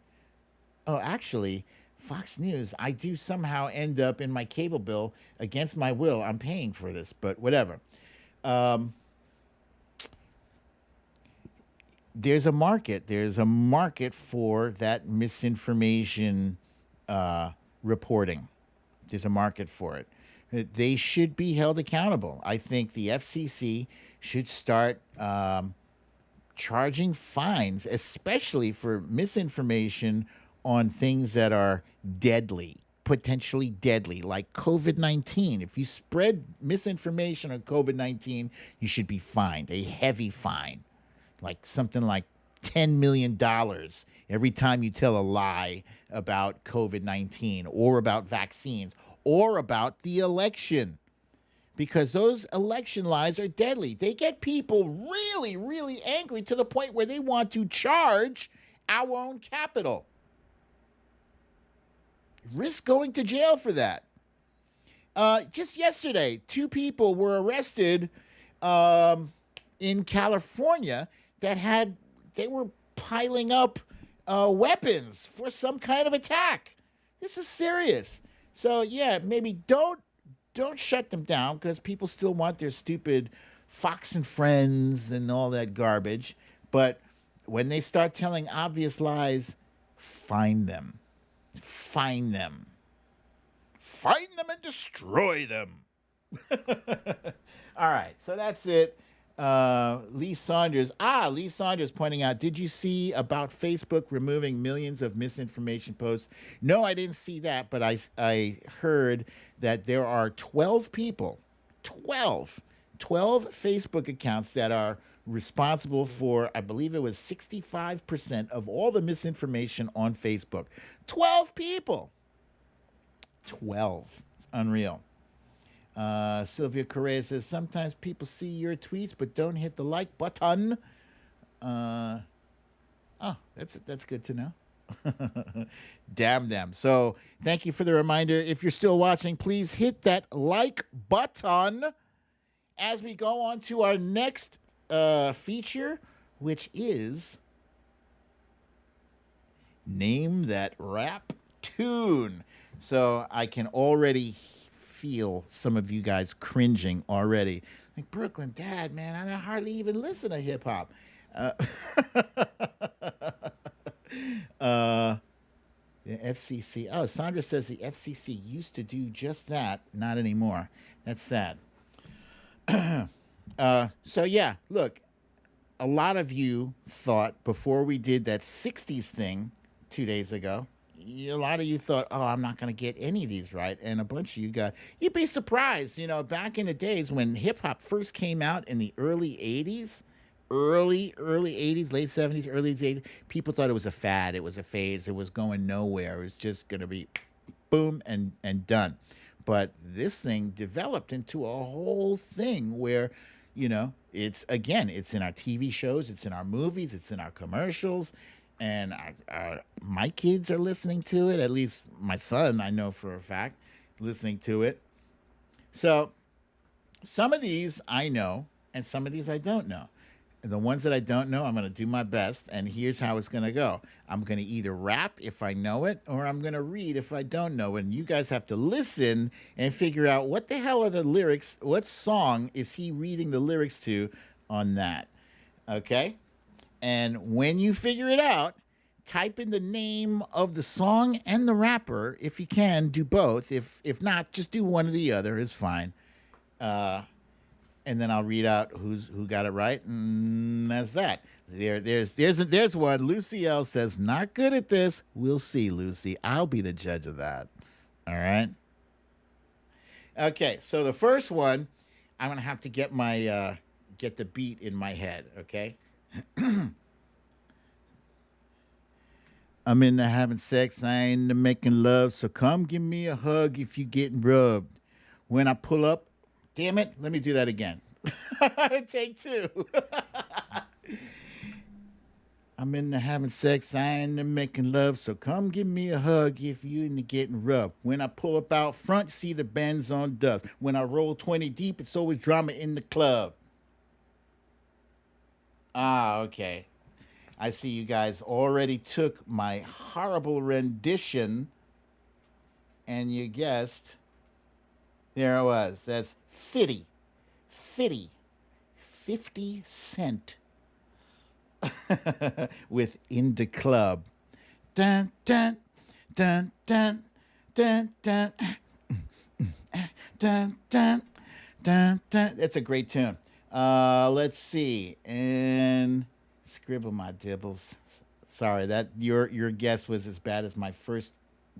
Oh, actually, Fox News, I do somehow end up in my cable bill against my will. I'm paying for this, but whatever. There's a market. There's a market for that misinformation reporting. There's a market for it. They should be held accountable. I think the FCC should start charging fines, especially for misinformation on things that are deadly, potentially deadly, like COVID-19. If you spread misinformation on COVID-19, you should be fined, a heavy fine, like something like $10 million every time you tell a lie about COVID-19 or about vaccines or about the election. Because those election lies are deadly. They get people really, really angry to the point where they want to charge our own capital. Risk going to jail for that. Just yesterday, 2 people were arrested in California they were piling up weapons for some kind of attack. This is serious. So yeah, maybe don't shut them down because people still want their stupid Fox and Friends and all that garbage. But when they start telling obvious lies, find them. Find them. Find them and destroy them. All right, so that's it. Lee Saunders pointing out, did you see about Facebook removing millions of misinformation posts? No, I didn't see that, but I heard that there are 12 people, 12 Facebook accounts that are responsible for, I believe it was 65% of all the misinformation on Facebook. 12 people. 12. It's unreal. Sylvia Correa says, sometimes people see your tweets but don't hit the like button. Oh, that's good to know. Damn them. So thank you for the reminder. If you're still watching, please hit that like button as we go on to our next feature, which is Name That Rap Tune. So I can already feel some of you guys cringing already. Like, Brooklyn, Dad, man, I don't hardly even listen to hip hop. Uh, uh, the FCC. Oh, Sandra says the FCC used to do just that. Not anymore. That's sad. So yeah, look, a lot of you thought before we did that 60s thing 2 days ago, a lot of you thought, oh, I'm not going to get any of these right. And a bunch of you got, you'd be surprised, back in the days when hip hop first came out in the early 80s, early 80s, late 70s, early 80s, people thought it was a fad. It was a phase. It was going nowhere. It was just going to be boom and done. But this thing developed into a whole thing where, it's again, it's in our TV shows, it's in our movies, it's in our commercials, and my kids are listening to it. At least my son, I know for a fact, listening to it. So some of these I know, and some of these I don't know. The ones that I don't know, I'm going to do my best. And here's how it's going to go. I'm going to either rap if I know it, or I'm going to read if I don't know it. And you guys have to listen and figure out what the hell are the lyrics. What song is he reading the lyrics to on that? Okay? And when you figure it out, type in the name of the song and the rapper. If you can, do both. If not, just do one or the other. It's fine. And then I'll read out who got it right, and that's that. There's one. Lucy L says, "Not good at this." We'll see, Lucy. I'll be the judge of that. All right. Okay. So the first one, I'm gonna have to get the beat in my head. Okay. I'm into having sex. I ain't into making love. So come give me a hug if you getting rubbed. When I pull up, damn it, let me do that again. Take two. I'm into having sex, I ain't into making love, so come give me a hug if you into getting rough. When I pull up out front, see the Benz on dust. When I roll 20 deep, it's always drama in the club. Ah, okay. I see you guys already took my horrible rendition and you guessed. There it was. That's Fitty. Fitty. 50 Cent. With In the Club. Dun, dun, dun, dun, dun, dun, dun, dun, dun, dun. That's a great tune. Let's see. And scribble my dibbles. Sorry, that your guess was as bad as my first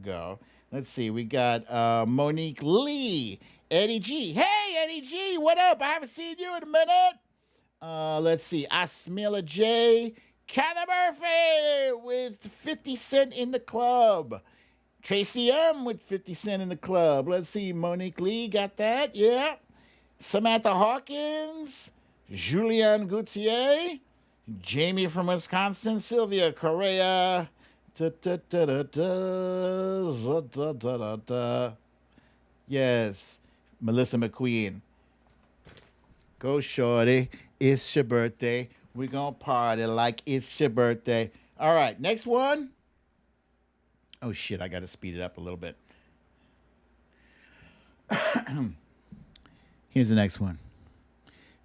go. Let's see. We got Monique Lee, Eddie G. Hey, Eddie G, what up? I haven't seen you in a minute. Let's see. Asmila J. Cather Murphy with 50 Cent in the club. Tracy M with 50 Cent in the club. Let's see. Monique Lee got that. Yeah. Samantha Hawkins. Julianne Gautier. Jamie from Wisconsin. Sylvia Correa. Yes. Melissa McQueen. Go, shorty. It's your birthday. We're going to party like it's your birthday. All right. Next one. Oh, shit. I got to speed it up a little bit. Here's the next one.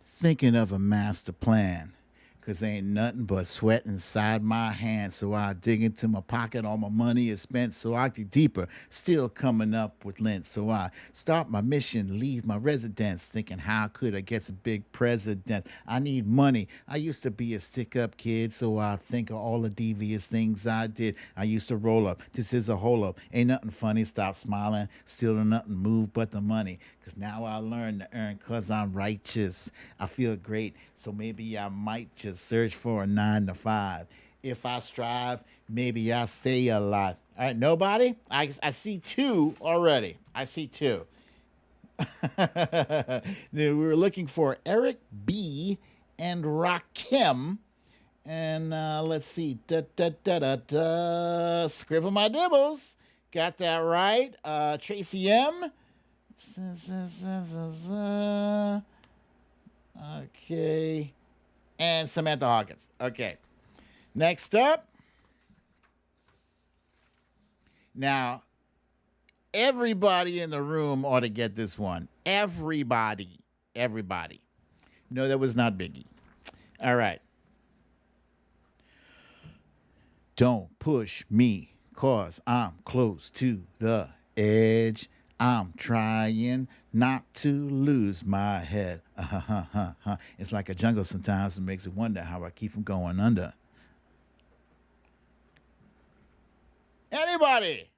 Thinking of a master plan. Cause ain't nothing but sweat inside my hands. So I dig into my pocket, all my money is spent. So I dig deeper, still coming up with lint. So I start my mission, leave my residence, thinking how could I get some big president? I need money. I used to be a stick-up kid, so I think of all the devious things I did. I used to roll up. This is a hole up. Ain't nothing funny. Stop smiling. Still nothing move but the money. Cause now I learn to earn cause I'm righteous. I feel great, so maybe I might just search for a 9 to 5. If I strive, maybe I stay alive. All right, nobody? I see two already. I see two. We were looking for Eric B and Rakim. And let's see. Scribble my dibbles. Got that right. Tracy M. Okay. And Samantha Hawkins. Okay. Next up. Now, everybody in the room ought to get this one. Everybody. Everybody. No, that was not Biggie. All right. Don't push me, cause I'm close to the edge. I'm trying not to lose my head. It's like a jungle sometimes. It makes me wonder how I keep from going under. Anybody?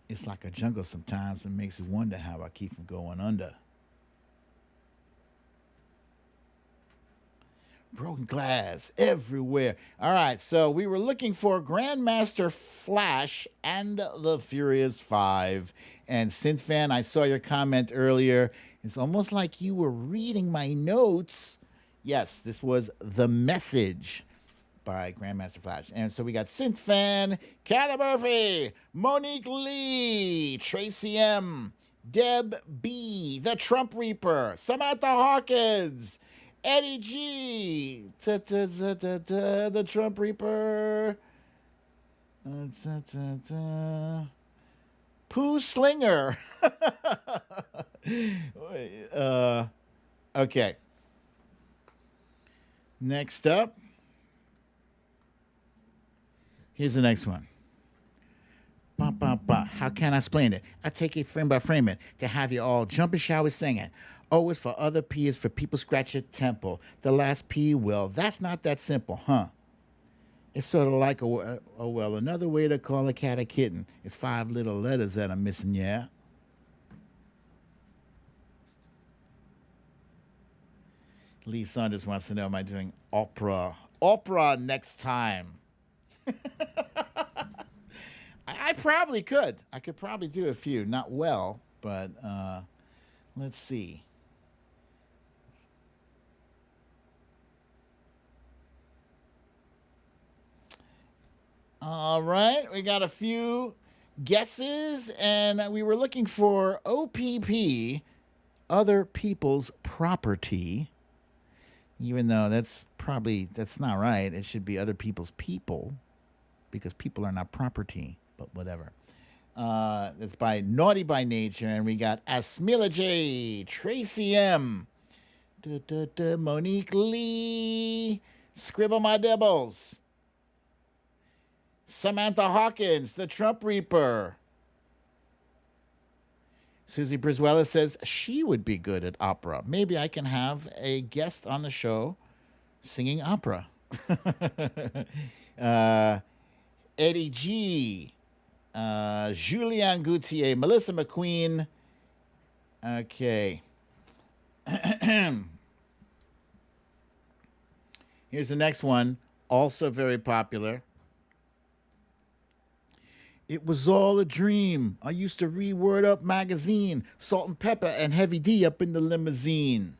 It's like a jungle sometimes. It makes me wonder how I keep from going under. Broken glass everywhere. All right, so we were looking for Grandmaster Flash and the Furious Five. And Synthfan, I saw your comment earlier. It's almost like you were reading my notes. Yes, this was The Message by Grandmaster Flash. And so we got Synthfan, Callie Murphy, Monique Lee, Tracy M, Deb B, The Trump Reaper, Samantha Hawkins, Eddie G, The Trump Reaper, Pooh Slinger. Okay. Next up. Here's the next one. Bah, bah, bah. How can I explain it? I take it frame by frame it to have you all jump and shower singing. O is for other, P is for people scratch your temple. The last P, well, that's not that simple, huh? It's sort of like another way to call a cat a kitten. It's 5 little letters that I'm missing, yeah? Lee Saunders wants to know, am I doing opera? Opera next time. I probably could. I could probably do a few. Not well, but let's see. All right, we got a few guesses, and we were looking for OPP, other people's property. Even though that's not right. It should be other people's people, because people are not property. But whatever. That's by Naughty by Nature, and we got Asmila J, Tracy M, Monique Lee, Scribble My Dibbles, Samantha Hawkins, The Trump Reaper. Susie Brizuela says she would be good at opera. Maybe I can have a guest on the show singing opera. Eddie G, Julianne Gautier, Melissa McQueen. Okay. Here's the next one, also very popular. It was all a dream. I used to read Word Up magazine, Salt and Pepper and Heavy D up in the limousine.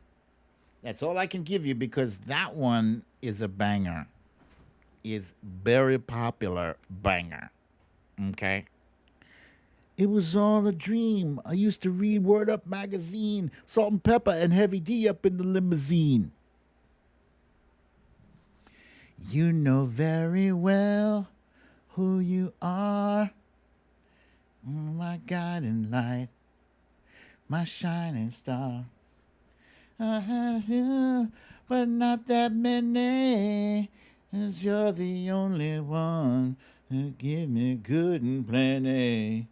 That's all I can give you, because that one is a banger. It's very popular banger. Okay? It was all a dream. I used to read Word Up magazine, Salt and Pepper and Heavy D up in the limousine. You know very well who you are. My guiding light, my shining star. I had you, but not that many, 'cause you're the only one who give me good and plenty.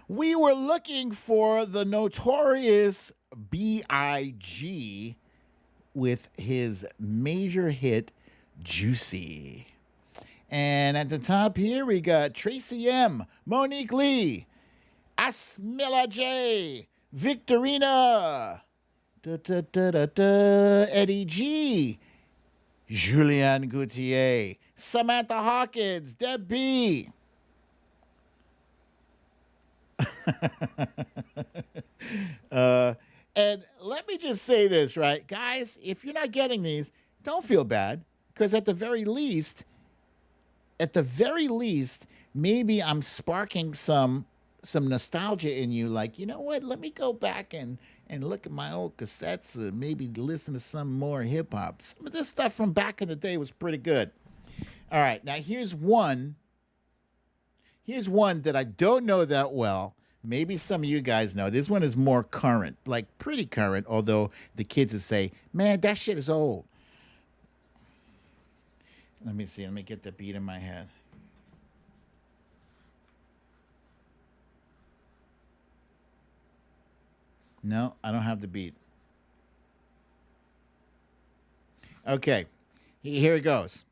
We were looking for the notorious B.I.G. with his major hit, Juicy. And at the top here, we got Tracy M, Monique Lee, Asmila J, Victorina, Eddie G. Julianne Gautier, Samantha Hawkins, Deb B. uh, and let me just say this, right, guys? If you're not getting these, don't feel bad, because at the very least, maybe I'm sparking some nostalgia in you. Like, you know what? Let me go back and look at my old cassettes, and maybe listen to some more hip hop. Some of this stuff from back in the day was pretty good. All right, now here's one. Here's one that I don't know that well. Maybe some of you guys know. This one is more current, like pretty current, although the kids would say, man, that shit is old. Let me see. Let me get the beat in my head. No, I don't have the beat. Okay, here it goes.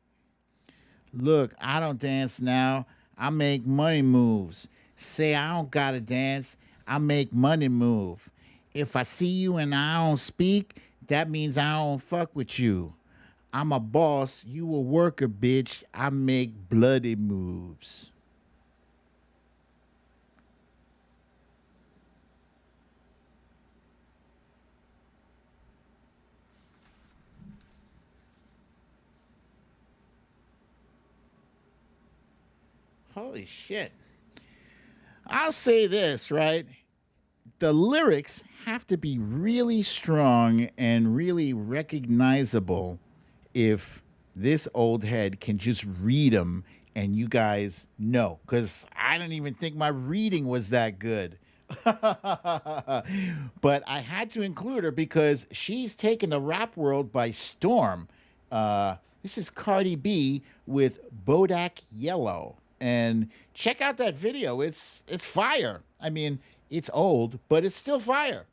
Look, I don't dance now. I make money moves. Say I don't gotta dance. I make money move. If I see you and I don't speak, that means I don't fuck with you. I'm a boss. You a worker, bitch. I make bloody moves. Holy shit. I'll say this, right? The lyrics have to be really strong and really recognizable if this old head can just read them and you guys know. Because I don't even think my reading was that good. But I had to include her because she's taken the rap world by storm. This is Cardi B with Bodak Yellow. And check out that video. It's fire. I mean, it's old, but it's still fire.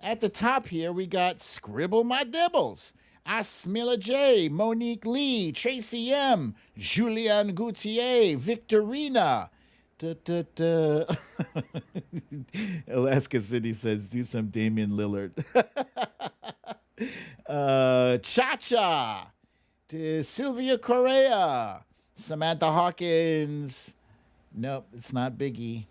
At the top here, we got Scribble My Dibbles, Asmila J, Monique Lee, Tracy M, Julianne Gautier, Victorina. Da, da, da. Alaska City says, do some Damian Lillard. Cha Cha, Sylvia Correa, Samantha Hawkins. Nope, it's not Biggie.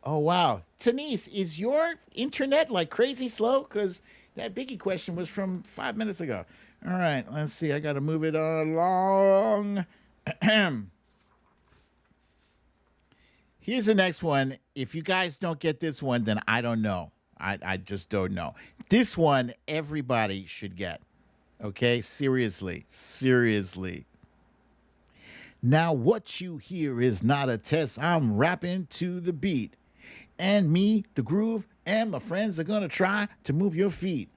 Oh, wow. Denise, is your internet like crazy slow? Because that Biggie question was from 5 minutes ago. All right, let's see. I got to move it along. Here's the next one. If you guys don't get this one, then I don't know. I just don't know. This one, everybody should get. Okay? Seriously. Seriously. Now, what you hear is not a test. I'm rapping to the beat. And me, the groove, and my friends are going to try to move your feet.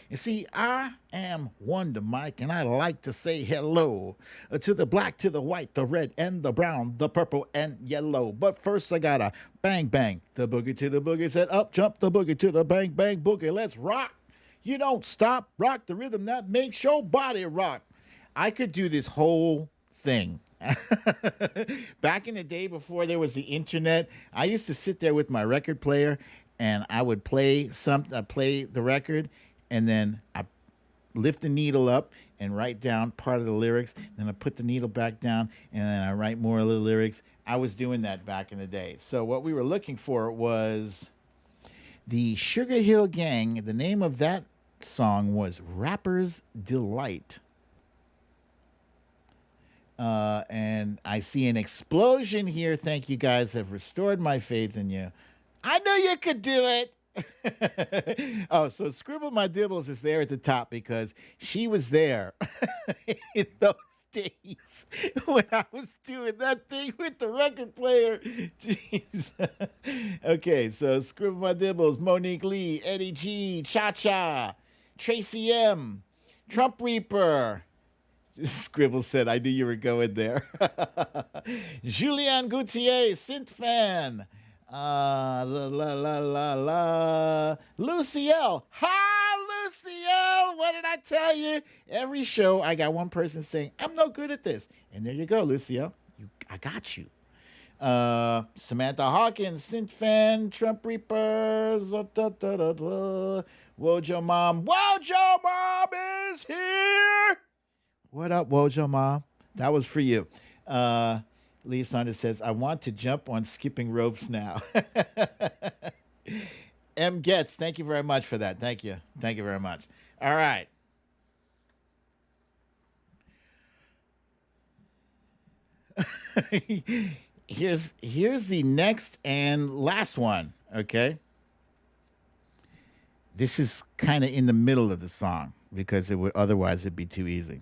You see, I am Wonder Mike, and I like to say hello to the black, to the white, the red, and the brown, the purple, and yellow. But first, I gotta bang, bang, the boogie to the boogie, said up, jump the boogie to the bang, bang, boogie. Let's rock. You don't stop, rock the rhythm that makes your body rock. I could do this whole thing. Back in the day before there was the internet, I used to sit there with my record player and I would play the record, and then I lift the needle up and write down part of the lyrics. Then I put the needle back down and then I write more of the lyrics. I was doing that back in the day. So what we were looking for was the Sugar Hill Gang. The name of that song was Rapper's Delight. And I see an explosion here. Thank you guys have restored my faith in you. I knew you could do it. Oh, so Scribble My Dibbles is there at the top because she was there in those days when I was doing that thing with the record player. Jeez. Okay, so Scribble My Dibbles, Monique Lee, Eddie G, Cha Cha, Tracy M, Trump Reaper. Scribble said, I knew you were going there. Julianne Gautier, Synth Fan. La la la la la. Lucy L. Hi, Lucy L. What did I tell you? Every show, I got one person saying, I'm no good at this. And there you go, Lucy L. I got you. Samantha Hawkins, Synth Fan, Trump Reapers. Wojo Mom. Wojo Mom is here. What up, Wojo Mom? That was for you. Lee Saunders says, I want to jump on skipping ropes now. M. Getz, thank you very much for that. Thank you. Thank you very much. All right. Here's the next and last one, okay? This is kind of in the middle of the song because it would otherwise it'd be too easy.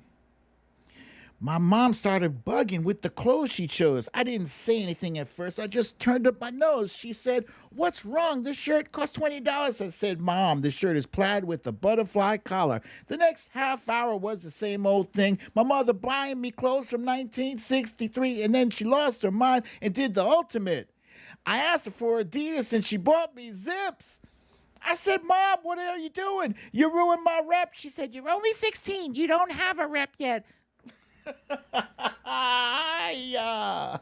My mom started bugging with the clothes she chose. I didn't say anything at first. I just turned up my nose. She said, "What's wrong? This shirt costs $20." I said, "Mom, this shirt is plaid with a butterfly collar." The next half hour was the same old thing. My mother buying me clothes from 1963, and then she lost her mind and did the ultimate. I asked her for Adidas, and she bought me Zips. I said, "Mom, what are you doing? You ruined my rep." She said, "You're only 16. You don't have a rep yet." Yeah.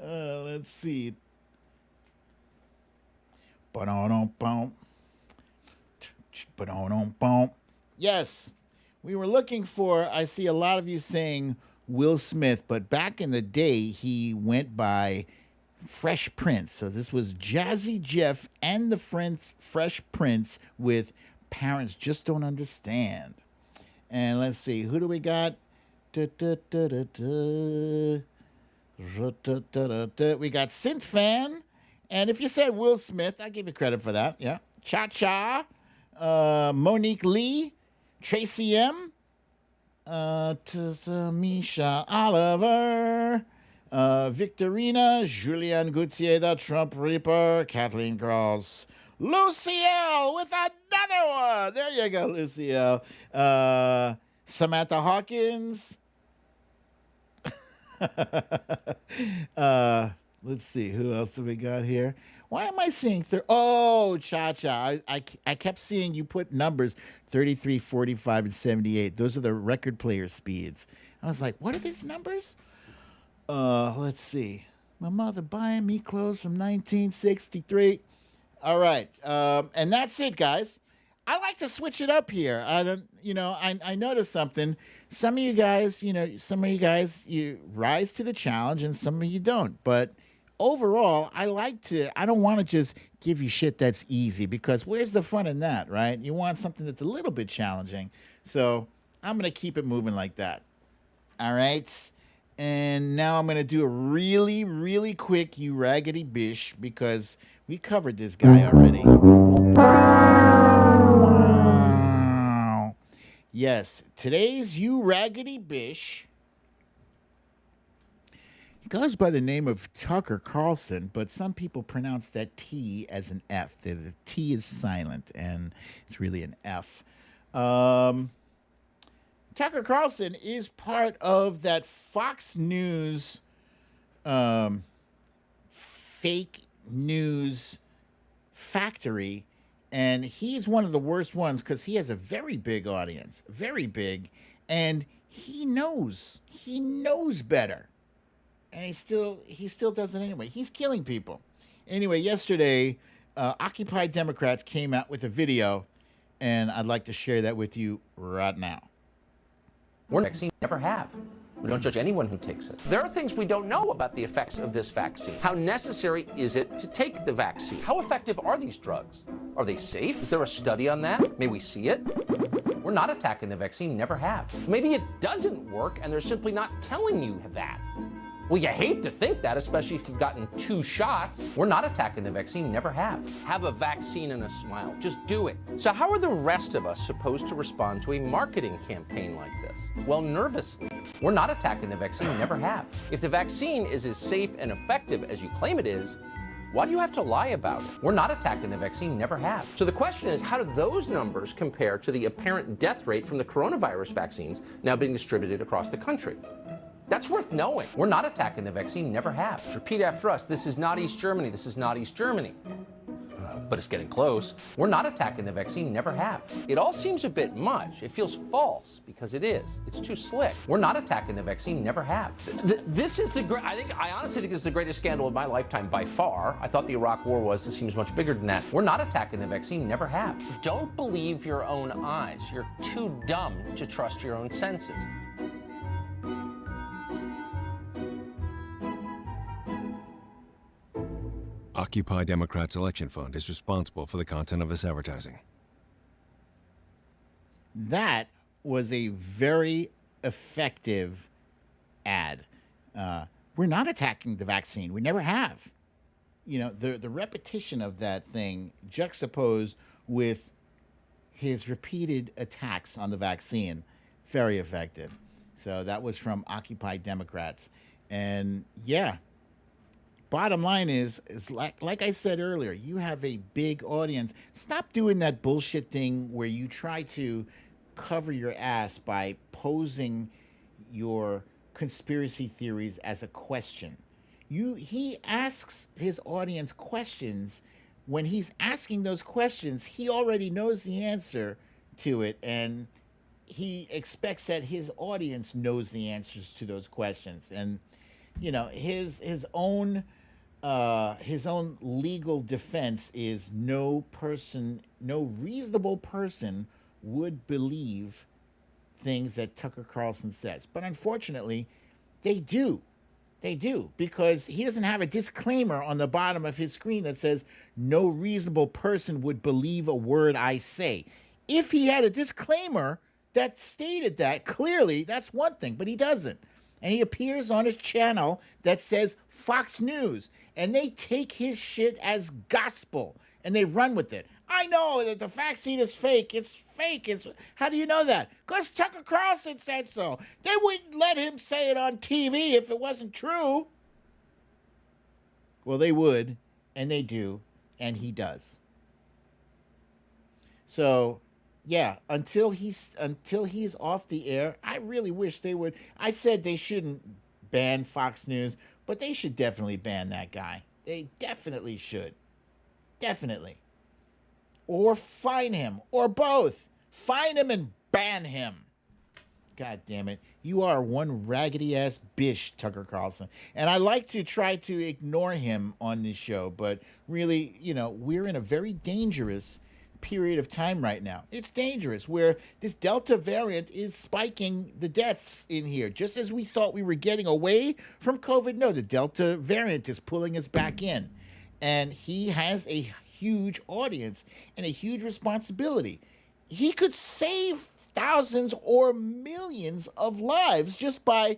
Let's see. Yes, we were looking for. I see a lot of you saying Will Smith, but back in the day, he went by Fresh Prince. So this was Jazzy Jeff and the Fresh Prince with Parents Just Don't Understand. And let's see, who do we got? We got Synth Fan. And if you said Will Smith, I give you credit for that. Yeah. Cha Cha, Monique Lee, Tracy M, Misha Oliver, Victorina, Julian Gauthier, the Trump Reaper, Kathleen Cross, Luciel with another one. There you go, Luciel. Samantha Hawkins. Let's see, who else do we got here? Why am I seeing Cha Cha? I kept seeing you put numbers 33, 45, and 78. Those are the record player speeds. I was like, what are these numbers? Let's see. My mother buying me clothes from 1963. All right. And that's it, guys. I like to switch it up here. I noticed something. Some of you guys, you rise to the challenge and some of you don't. But overall, I don't want to just give you shit that's easy because where's the fun in that, right? You want something that's a little bit challenging. So I'm going to keep it moving like that. All right. And now I'm going to do a really, really quick You Raggedy Bish because we covered this guy already. Wow. Yes, today's You Raggedy Bish. He goes by the name of Tucker Carlson, but some people pronounce that T as an F. The T is silent, and it's really an F. Tucker Carlson is part of that Fox News fake news factory, and he's one of the worst ones because he has a very big audience, very big, and he knows better, and he still does it anyway. He's killing people. Anyway, yesterday, Occupy Democrats came out with a video, and I'd like to share that with you right now. Vaccine never have. We don't judge anyone who takes it. There are things we don't know about the effects of this vaccine. How necessary is it to take the vaccine? How effective are these drugs? Are they safe? Is there a study on that? May we see it? We're not attacking the vaccine, never have. Maybe it doesn't work and they're simply not telling you that. Well, you hate to think that, especially if you've gotten 2 shots. We're not attacking the vaccine, never have. Have a vaccine and a smile. Just do it. So how are the rest of us supposed to respond to a marketing campaign like this? Well, nervously. We're not attacking the vaccine, never have. If the vaccine is as safe and effective as you claim it is, why do you have to lie about it? We're not attacking the vaccine, never have. So the question is, how do those numbers compare to the apparent death rate from the coronavirus vaccines now being distributed across the country? That's worth knowing. We're not attacking the vaccine, never have. Repeat after us. This is not East Germany. This is not East Germany. but it's getting close. We're not attacking the vaccine, never have. It all seems a bit much. It feels false because it is. It's too slick. We're not attacking the vaccine, never have. This is I honestly think this is the greatest scandal of my lifetime by far. I thought the Iraq War was. This seems much bigger than that. We're not attacking the vaccine, never have. Don't believe your own eyes. You're too dumb to trust your own senses. Occupy Democrats Election Fund is responsible for the content of this advertising. That was a very effective ad. We're not attacking the vaccine. We never have. You know, the repetition of that thing juxtaposed with his repeated attacks on the vaccine, very effective. So that was from Occupy Democrats. And yeah, bottom line is like I said earlier, you have a big audience. Stop doing that bullshit thing where you try to cover your ass by posing your conspiracy theories as a question. He asks his audience questions. When he's asking those questions, he already knows the answer to it, and he expects that his audience knows the answers to those questions. And you know, his own legal defense is no reasonable person would believe things that Tucker Carlson says. But unfortunately, they do. They do, because he doesn't have a disclaimer on the bottom of his screen that says, no reasonable person would believe a word I say. If he had a disclaimer that stated that clearly, that's one thing, but he doesn't. And he appears on his channel that says Fox News, and they take his shit as gospel, and they run with it. I know that the vaccine is fake. It's fake. How do you know that? Because Tucker Carlson said so. They wouldn't let him say it on TV if it wasn't true. Well, they would, and they do, and he does. So, yeah, until he's off the air, I really wish they would. I said they shouldn't ban Fox News, but they should definitely ban that guy. They definitely should. Definitely. Or fine him, or both. Fine him and ban him. God damn it. You are one raggedy-ass bish, Tucker Carlson. And I like to try to ignore him on this show, but really, you know, we're in a very dangerous period of time right now. It's dangerous, where this Delta variant is spiking the deaths in here. Just as we thought we were getting away from COVID, no, the Delta variant is pulling us back in. And he has a huge audience and a huge responsibility. He could save thousands or millions of lives just by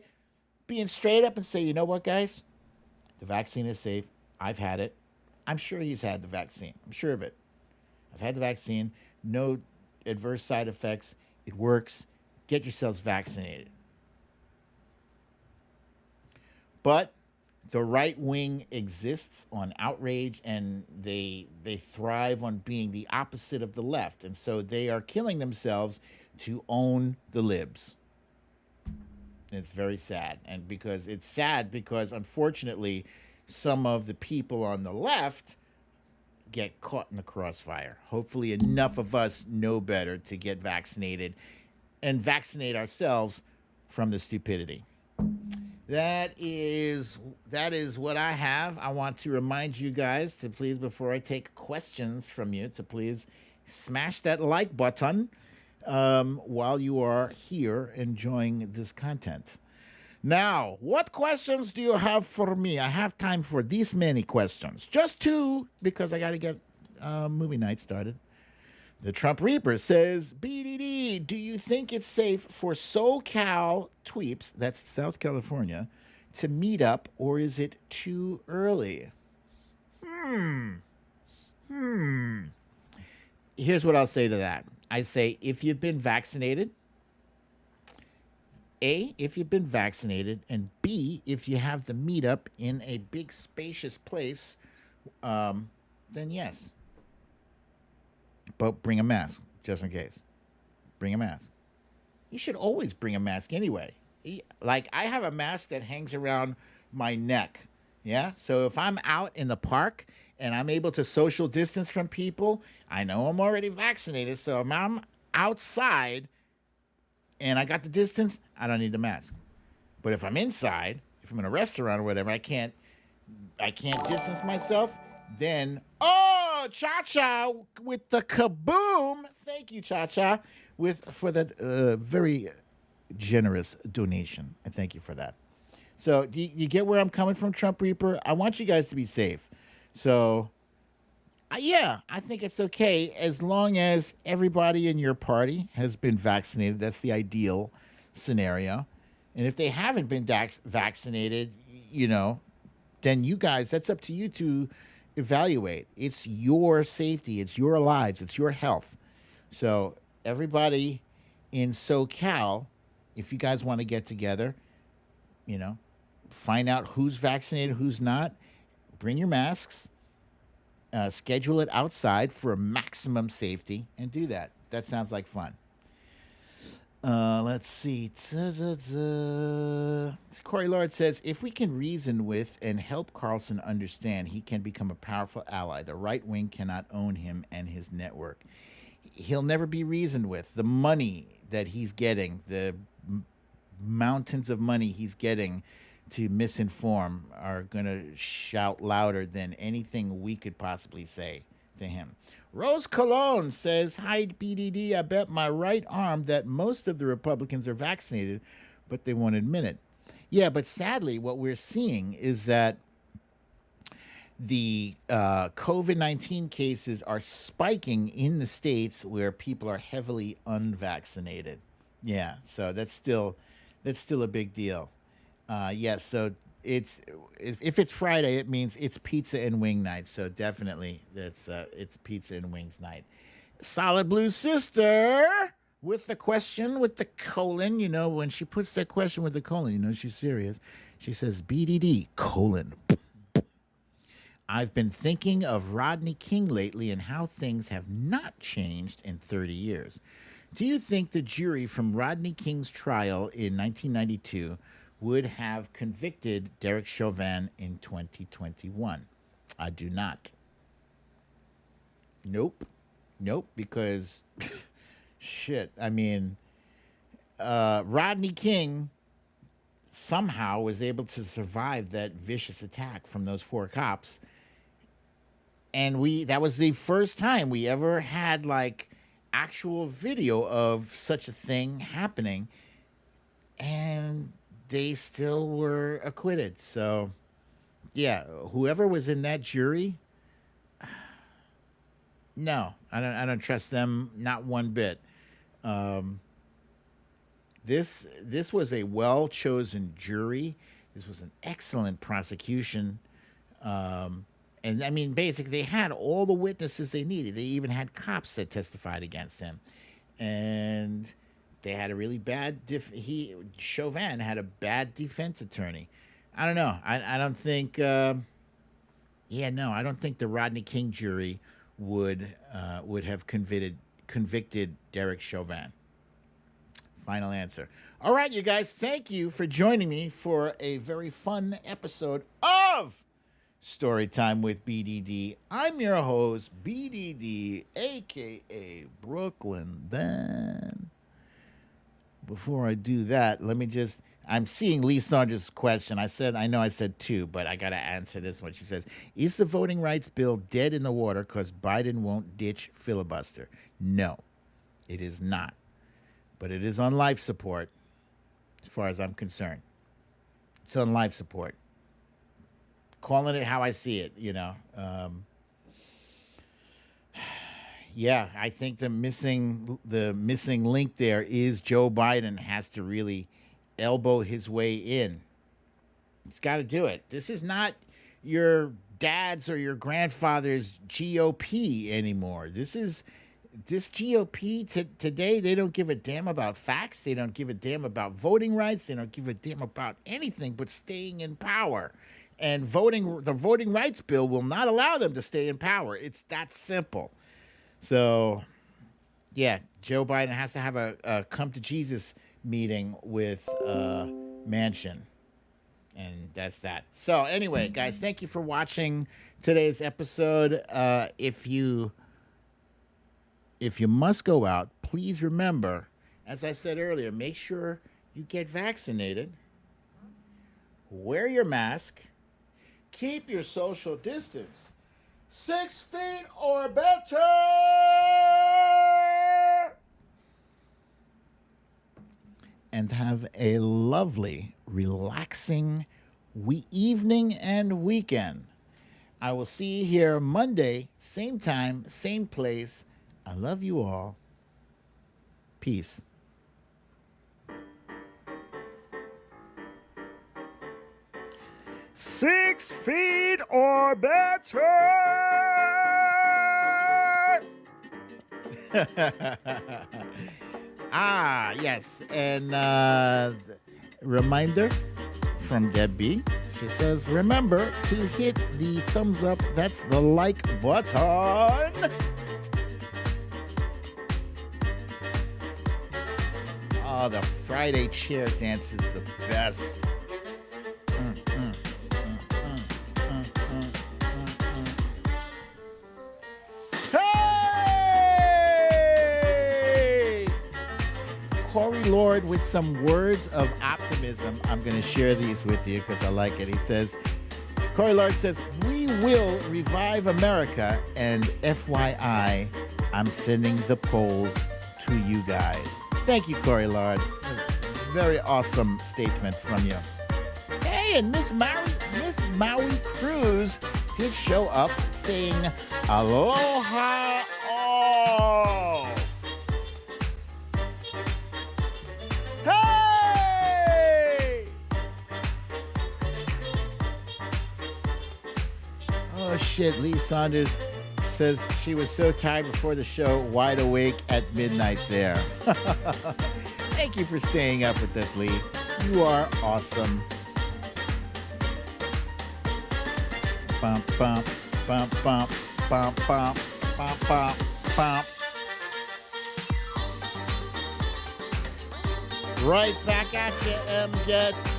being straight up and say, you know what, guys? The vaccine is safe. I've had it. I'm sure he's had the vaccine. I'm sure of it. I've had the vaccine. No adverse side effects. It works. Get yourselves vaccinated. But the right wing exists on outrage, and they thrive on being the opposite of the left. And so they are killing themselves to own the libs. It's very sad. And because it's sad because unfortunately some of the people on the left get caught in the crossfire. Hopefully enough of us know better to get vaccinated and vaccinate ourselves from the stupidity. That is what I have. I want to remind you guys to please, before I take questions from you, to please smash that like button while you are here enjoying this content. Now, what questions do you have for me? I have time for these many questions. Just two, because I got to get movie night started. The Trump Reaper says, BDD, do you think it's safe for SoCal tweeps, that's South California, to meet up, or is it too early? Here's what I'll say to that. I say, if you've been vaccinated, A, if you've been vaccinated, and B, if you have the meetup in a big spacious place, then yes. But bring a mask, just in case. Bring a mask. You should always bring a mask anyway. Like, I have a mask that hangs around my neck. Yeah? So if I'm out in the park and I'm able to social distance from people, I know I'm already vaccinated. So if I'm outside and I got the distance, I don't need the mask. But if I'm inside, if I'm in a restaurant or whatever, I can't distance myself. Then Cha Cha with the kaboom! Thank you, Cha Cha, for that very generous donation. I thank you for that. So you get where I'm coming from, Trump Reaper? I want you guys to be safe. So yeah, I think it's okay as long as everybody in your party has been vaccinated. That's the ideal scenario. And if they haven't been vaccinated, you know, then you guys, that's up to you to evaluate. It's your safety, it's your lives, it's your health. So everybody in SoCal, if you guys want to get together, you know, find out who's vaccinated, who's not, bring your masks, schedule it outside for maximum safety, and do that. That sounds like fun. Let's see. Corey Lord says, if we can reason with and help Carlson understand, he can become a powerful ally. The right wing cannot own him and his network. He'll never be reasoned with. The money that he's getting, the mountains of money he's getting to misinform are going to shout louder than anything we could possibly say to him. Rose Cologne says, hi, BDD. I bet my right arm that most of the Republicans are vaccinated, but they won't admit it. Yeah, but sadly, what we're seeing is that the COVID-19 cases are spiking in the states where people are heavily unvaccinated. Yeah, so that's still a big deal. Yes, so if it's Friday, it means it's pizza and wing night. So definitely, it's pizza and wings night. Solid Blue Sister with the question with the colon. You know, when she puts that question with the colon, you know she's serious. She says BDD colon. I've been thinking of Rodney King lately and how things have not changed in 30 years. Do you think the jury from Rodney King's trial in 1992 would have convicted Derek Chauvin in 2021? I do not. Nope, because shit. I mean, Rodney King somehow was able to survive that vicious attack from those 4 cops, and that was the first time we ever had like actual video of such a thing happening, and they still were acquitted. So, yeah, whoever was in that jury, no, I don't trust them, not one bit. This was a well chosen jury. This was an excellent prosecution, and I mean, basically, they had all the witnesses they needed. They even had cops that testified against him, and they had a really bad Chauvin had a bad defense attorney. I don't know. I don't think. I don't think the Rodney King jury would have convicted Derek Chauvin. Final answer. All right, you guys. Thank you for joining me for a very fun episode of Storytime with BDD. I'm your host, BDD, aka Brooklyn Dan. Before I do that, I'm seeing Lee Saunders' question. I said 2, but I got to answer this one. She says, is the voting rights bill dead in the water because Biden won't ditch filibuster? No, it is not. But it is on life support, as far as I'm concerned. It's on life support. Calling it how I see it, you know. Yeah, I think the missing link there is Joe Biden has to really elbow his way in. He's got to do it. This is not your dad's or your grandfather's GOP anymore. This GOP today. They don't give a damn about facts. They don't give a damn about voting rights. They don't give a damn about anything but staying in power. And the voting rights bill will not allow them to stay in power. It's that simple. So, yeah, Joe Biden has to have a come to Jesus meeting with Manchin. And that's that. So anyway, guys, thank you for watching today's episode. If you must go out, please remember, as I said earlier, make sure you get vaccinated. Wear your mask. Keep your social distance 6 feet or better. And have a lovely, relaxing evening and weekend. I will see you here Monday, same time, same place. I love you all. Peace. Six feet or better. Yes. And reminder from Debbie. She says, remember to hit the thumbs up. That's the like button. Oh, the Friday chair dance is the best. Hey! Corey Lord with some words of optimism. I'm going to share these with you because I like it. He says, Corey Lord says, we will revive America, and FYI, I'm sending the polls to you guys. Thank you, Corey Lord. Very awesome statement from you. Hey, and Miss Maui Cruz did show up saying aloha all. Hey! Oh shit, Lee Saunders says she was so tired before the show, wide awake at midnight there. Thank you for staying up with us, Lee. You are awesome. Bump, bump, bump, bump, bump, bump, bump, bump, bump. Right back at you, M-Gets.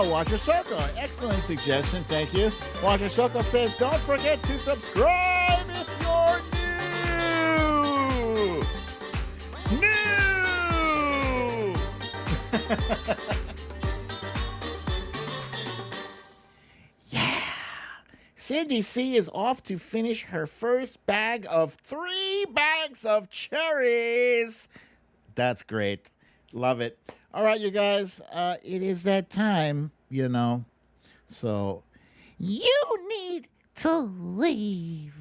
Watcher Circle. Excellent suggestion. Thank you. Watcher Circle says, don't forget to subscribe if you're new. Yeah. Cindy C is off to finish her first bag of 3 bags of cherries. That's great. Love it. All right, you guys, it is that time, so you need to leave.